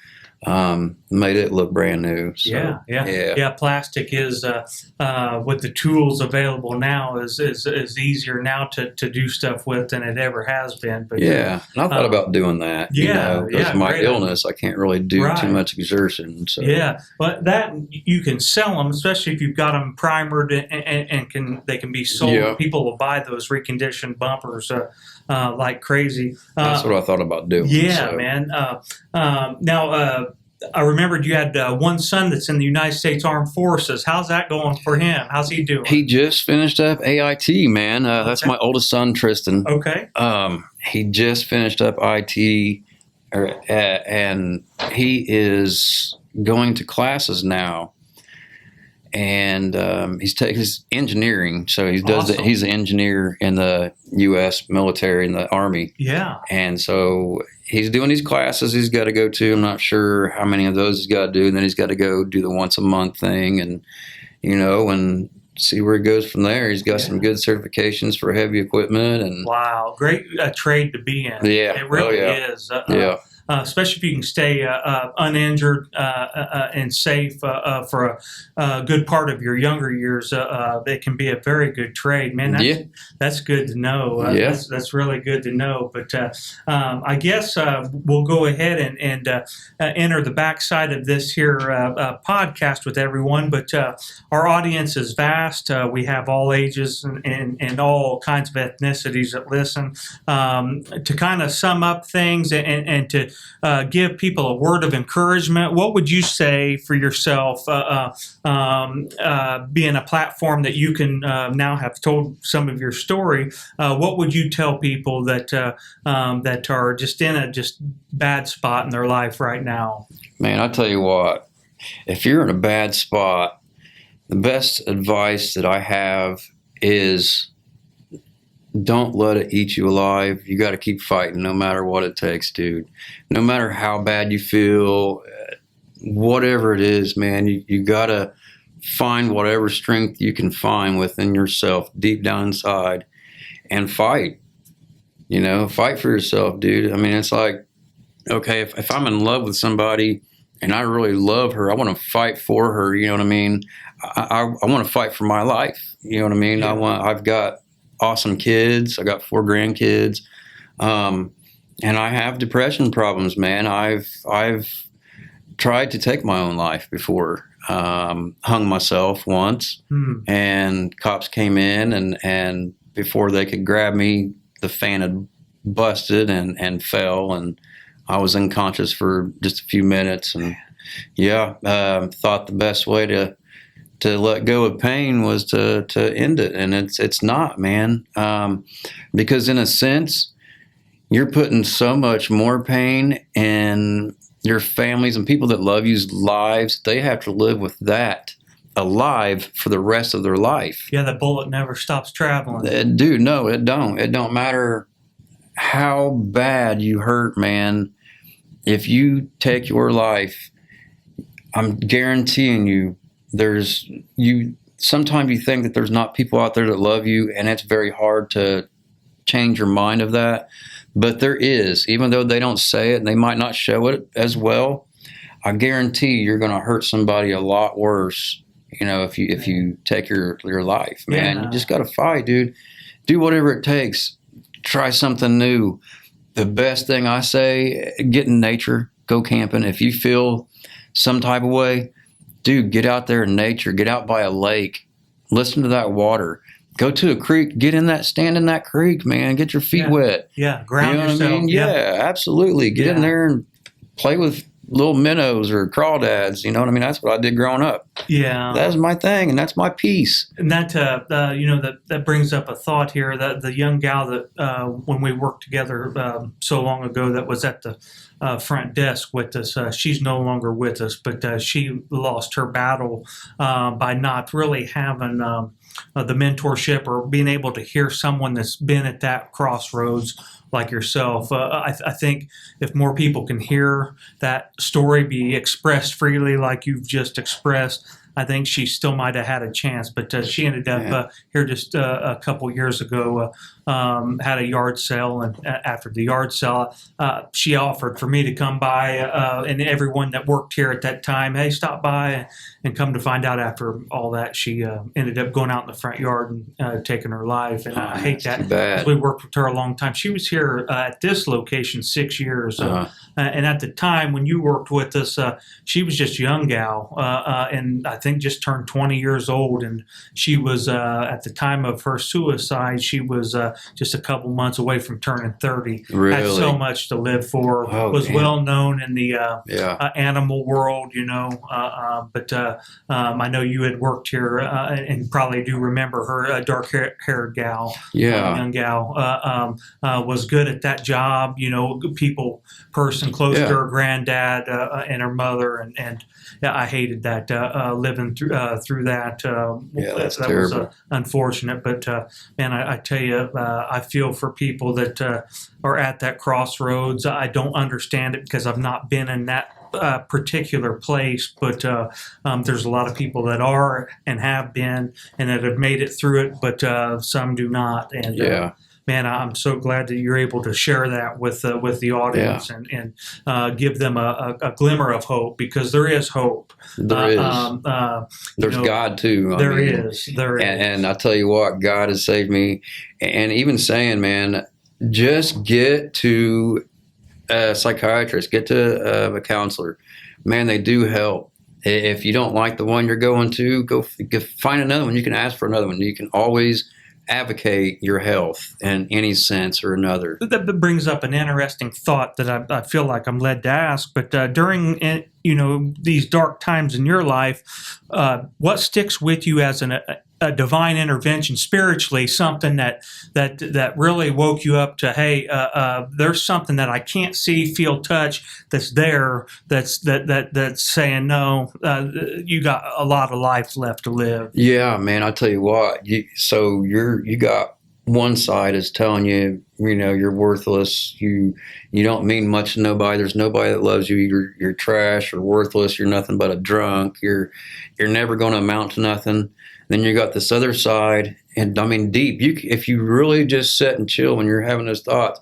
Made it look brand new. So, yeah. Plastic is with the tools available now is easier now to do stuff with than it ever has been. But and I thought about doing that. Because my illness, I can't really do too much exertion. So. Yeah, but that you can sell them, especially if you've got them primered and they can be sold. Yeah. People will buy those reconditioned bumpers like crazy. That's what I thought about doing. Yeah, so. Man. Now. I remembered you had one son that's in the United States Armed Forces. How's that going for him? How's he doing? He just finished up AIT, man. That's my oldest son, Tristan. Okay. He just finished up IT, and he is going to classes now. And he's taking his engineering, so he does. Awesome. He's an engineer in the U.S. military, in the Army. Yeah. And so he's doing these classes he's got to go to. I'm not sure how many of those he's got to do. And then he's got to go do the once a month thing, and and see where he goes from there. He's got some good certifications for heavy equipment. And wow, great trade to be in. Yeah, it really is. Especially if you can stay uninjured and safe for a good part of your younger years, it can be a very good trade, man. That's good to know. That's really good to know. But I guess we'll go ahead and enter the backside of this here podcast with everyone. But our audience is vast. We have all ages and all kinds of ethnicities that listen. To kind of sum up things and to give people a word of encouragement, what would you say for yourself, being a platform that you can now have told some of your story? What would you tell people that are just in a bad spot in their life right now? Man, I tell you what, if you're in a bad spot, the best advice that I have is don't let it eat you alive. You got to keep fighting no matter what it takes, dude. No matter how bad you feel, whatever it is, man, you got to find whatever strength you can find within yourself deep down inside and fight. Fight for yourself, dude. I mean, it's like, okay, if I'm in love with somebody and I really love her, I want to fight for her. You know what I mean? I want to fight for my life. You know what I mean? Yeah. I've got awesome kids. I got 4 grandkids. And I have depression problems, man. I've tried to take my own life before. Hung myself once, and cops came in and before they could grab me, the fan had busted and fell, and I was unconscious for just a few minutes. And thought the best way to to let go of pain was to end it, and it's not, man. Because in a sense, you're putting so much more pain in your families and people that love you's lives. They have to live with that alive for the rest of their life. Yeah, the bullet never stops traveling. Dude, no, it don't. It don't matter how bad you hurt, man. If you take your life, I'm guaranteeing you, sometimes you think that there's not people out there that love you, and it's very hard to change your mind of that. But there is, even though they don't say it and they might not show it as well. I guarantee you're going to hurt somebody a lot worse, if you take your life, man. You just got to fight, dude. Do whatever it takes. Try something new. The best thing I say, get in nature, go camping. If you feel some type of way, dude, get out there in nature. Get out by a lake. Listen to that water. Go to a creek. Stand in that creek, man. Get your feet wet. Yeah, ground yourself. What I mean? Yeah, absolutely. Get in there and play with little minnows or crawdads. You know what I mean? That's what I did growing up. Yeah, that's my thing, and that's my piece. And that that brings up a thought here. That the young gal that when we worked together so long ago, that was at the front desk with us. She's no longer with us, but she lost her battle by not really having the mentorship or being able to hear someone that's been at that crossroads like yourself. I think if more people can hear that story be expressed freely like you've just expressed, I think she still might have had a chance. But she ended up here just a couple years ago, had a yard sale. And after the yard sale, she offered for me to come by and everyone that worked here at that time, hey, stop by. And come to find out after all that, she ended up going out in the front yard and taking her life. And I hate that because we worked with her a long time. She was here at this location 6 years. And at the time when you worked with us, she was just a young gal. And I think just turned 20 years old. And she was, at the time of her suicide, she was just a couple months away from turning 30. Really? Had so much to live for. Was well known in the animal world, but I know you had worked here and probably do remember her, dark-haired gal, young gal, was good at that job, person close to her granddad and her mother, and I hated that living through that. That's that terrible. Was unfortunate, but man, I tell you, I feel for people that are at that crossroads. I don't understand it because I've not been in that particular place, but there's a lot of people that are and have been and that have made it through it, but some do not. And man, I'm so glad that you're able to share that with the audience and give them a glimmer of hope, because there is hope. There is. There's God too. There is. And I tell you what, God has saved me. And even saying, man, just get to a psychiatrist, get to a counselor. Man, they do help. If you don't like the one you're going to, go find another one. You can ask for another one. You can always advocate your health in any sense or another. That brings up an interesting thought that I feel like I'm led to ask. But during these dark times in your life, what sticks with you as a divine intervention spiritually, something that really woke you up to, hey, there's something that I can't see, feel, touch that's there, that's saying, no, you got a lot of life left to live. Yeah, man, I tell you what, you got one side is telling you, you're worthless. You don't mean much to nobody. There's nobody that loves you. You're trash or worthless. You're nothing but a drunk. You're never going to amount to nothing. Then you got this other side, and I mean, deep. If you really just sit and chill when you're having those thoughts,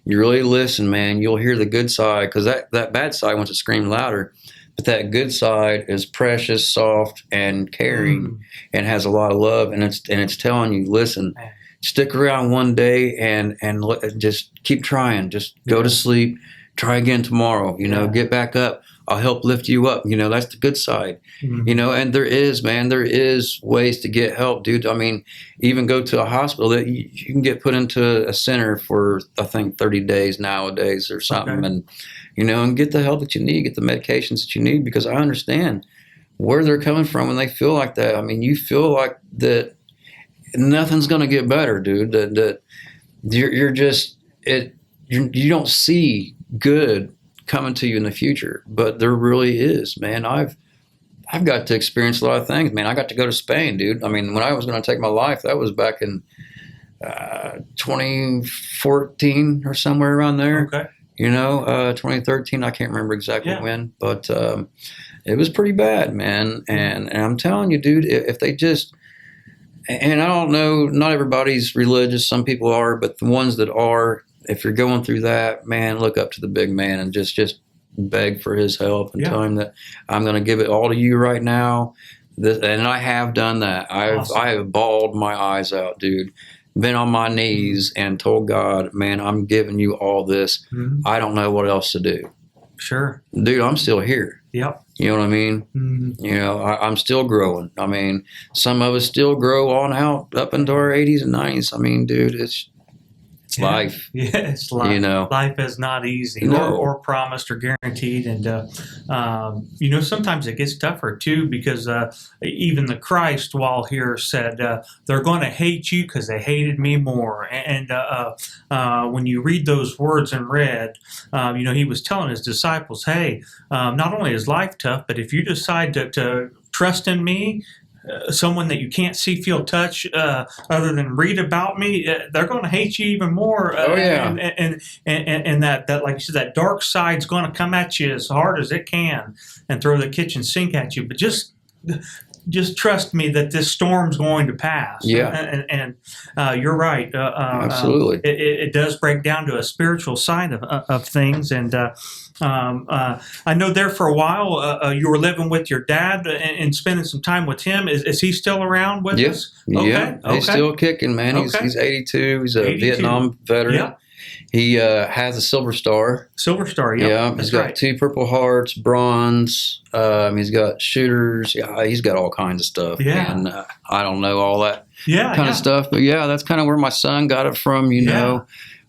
you really listen, man. You'll hear the good side, because that bad side wants to scream louder, but that good side is precious, soft, and caring, and has a lot of love, and it's telling you, listen, stick around one day and just keep trying. Just go to sleep. Try again tomorrow. Get back up. I'll help lift you up. That's the good side. And there is ways to get help, dude. I mean, even go to a hospital that you can get put into a center for, I think, 30 days nowadays or something. Okay. And, and get the help that you need, get the medications that you need, because I understand where they're coming from when they feel like that. I mean, you feel like that nothing's going to get better, dude. That you're just you don't see good coming to you in the future, but there really is, man. I've got to experience a lot of things, man. I got to go to Spain, dude. I mean, when I was going to take my life, that was back in 2014 or somewhere around there. Okay. 2013. I can't remember exactly when, but it was pretty bad, man. And I'm telling you, dude, if they just, and I don't know, not everybody's religious. Some people are, but the ones that are, if you're going through that, man, look up to the big man and just beg for his help and tell him that I'm going to give it all to you right now. And I have done that. I have bawled my eyes out, dude. Been on my knees and told God, man, I'm giving you all this. Mm-hmm. I don't know what else to do. Sure. Dude, I'm still here. Yep. You know what I mean? Mm-hmm. I'm still growing. I mean, some of us still grow on out up into our 80s and 90s. I mean, dude, it's life. Yeah, it's life. Life is not easy or promised or guaranteed. And, sometimes it gets tougher too, because even the Christ while here said, they're going to hate you because they hated me more. And when you read those words in red, he was telling his disciples, hey, not only is life tough, but if you decide to trust in me, someone that you can't see, feel, touch, other than read about me, they're going to hate you even more. And that like you said, that dark side's going to come at you as hard as it can and throw the kitchen sink at you. But just trust me that this storm's going to pass. Yeah. And you're right. Absolutely. It does break down to a spiritual side of things. And I know there for a while you were living with your dad and spending some time with him. Is he still around with us? Okay. Yeah, he's still kicking, man. He's 82. He's a 82. Vietnam veteran. Yep. He has a Silver Star. Silver Star, yep. Yeah. He's got 2 Purple Hearts, bronze. He's got shooters. Yeah, he's got all kinds of stuff. Yeah. And I don't know all that kind of stuff. But yeah, that's kind of where my son got it from,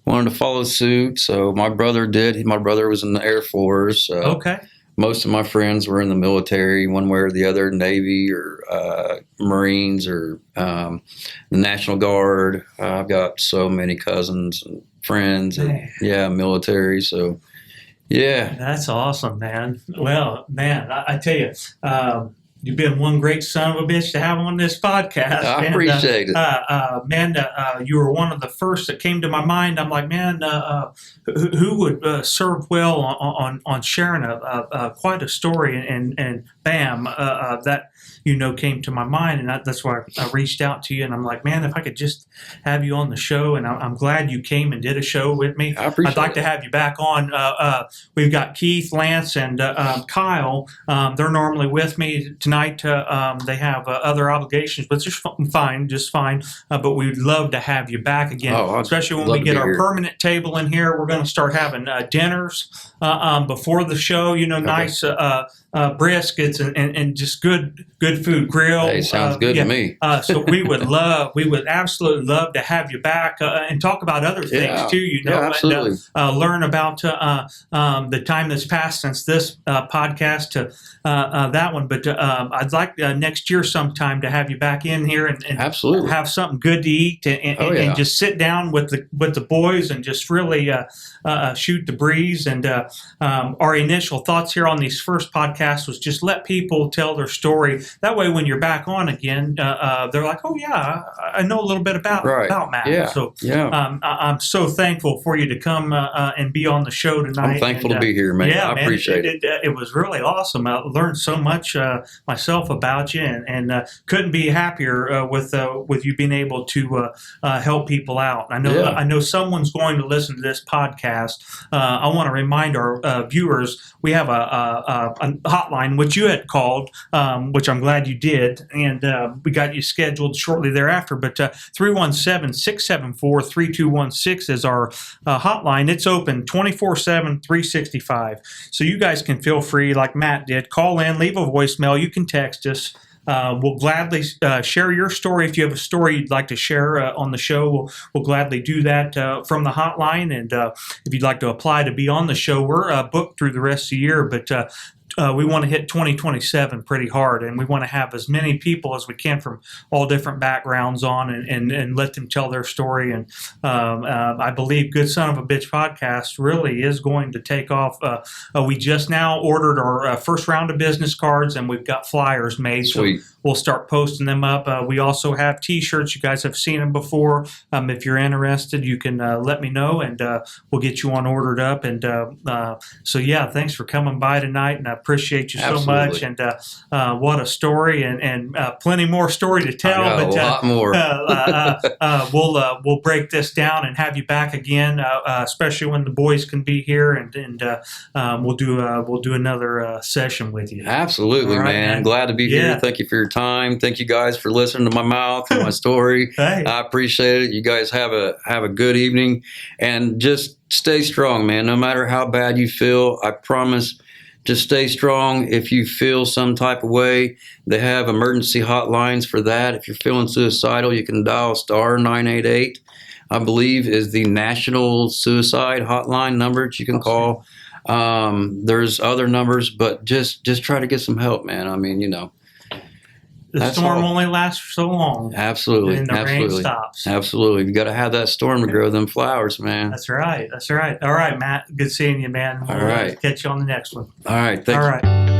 Wanted to follow suit. So my brother did. My brother was in the Air Force. Okay. Most of my friends were in the military, one way or the other, Navy or Marines or the National Guard. I've got so many cousins and friends and military. So, yeah. That's awesome, man. Well, man, I tell you, you've been one great son of a bitch to have on this podcast. I appreciate it. You were one of the first that came to my mind. I'm like, man, who would serve well on sharing quite a story? And bam, that came to my mind, and that's why I reached out to you. And I'm like, man, if I could just have you on the show, and I'm glad you came and did a show with me. I appreciate I'd like to have you back on. We've got Keith, Lance, and Kyle. They're normally with me tonight. They have other obligations, but just fine. But we'd love to have you back again, especially when we get our permanent table in here. We're going to start having dinners before the show. Nice briskets and just good food, grill. Hey, sounds good to me. So we would absolutely love to have you back and talk about other things too. Absolutely. And learn about the time that's passed since this podcast to that one. But I'd like next year sometime to have you back in here and absolutely have something good to eat and just sit down with the boys and just really shoot the breeze. And our initial thoughts here on these first podcasts was just let people tell their story. That way, when you're back on again, they're like, "Oh yeah, I know a little bit about Matt." Yeah. So I'm so thankful for you to come and be on the show tonight. I'm thankful to be here, man. I appreciate it. It was really awesome. I learned so much myself about you, and couldn't be happier with you being able to help people out. I know someone's going to listen to this podcast. I want to remind our viewers we have a hotline which you had called, which I'm glad you did, and we got you scheduled shortly thereafter. But 317-674-3216 is our hotline. It's open 24/7, 365. So you guys can feel free, like Matt did, call in, leave a voicemail. You can text us. We'll gladly share your story. If you have a story you'd like to share on the show, we'll gladly do that from the hotline. And if you'd like to apply to be on the show, we're booked through the rest of the year. But we want to hit 2027 pretty hard, and we want to have as many people as we can from all different backgrounds on, and let them tell their story. And I believe Good Son of a Bitch podcast really is going to take off. We just now ordered our first round of business cards, and we've got flyers made. Sweet. So we'll start posting them up. We also have T-shirts. You guys have seen them before. If you're interested, you can let me know, and we'll get you on ordered up. And so, yeah, thanks for coming by tonight, and I appreciate you so much. And what a story, and plenty more story to tell. I know, but a lot more. We'll break this down and have you back again, especially when the boys can be here, and we'll do another session with you. Absolutely, right, man. Glad to be here. Thank you for your time. Thank you guys for listening to my mouth and my story. Hey. I appreciate it. You guys have a good evening, and just stay strong, man. No matter how bad you feel, I promise, just stay strong. If you feel some type of way, they have emergency hotlines for that. If you're feeling suicidal, you can dial *988, I believe, is the national suicide hotline number that you can call. There's other numbers, but just try to get some help, man. I mean, the storm only lasts for so long. Absolutely. And the rain stops. Absolutely. You got to have that storm to grow them flowers, man. That's right. All right, Matt. Good seeing you, man. All right. Catch you on the next one. All right. Thanks. All right.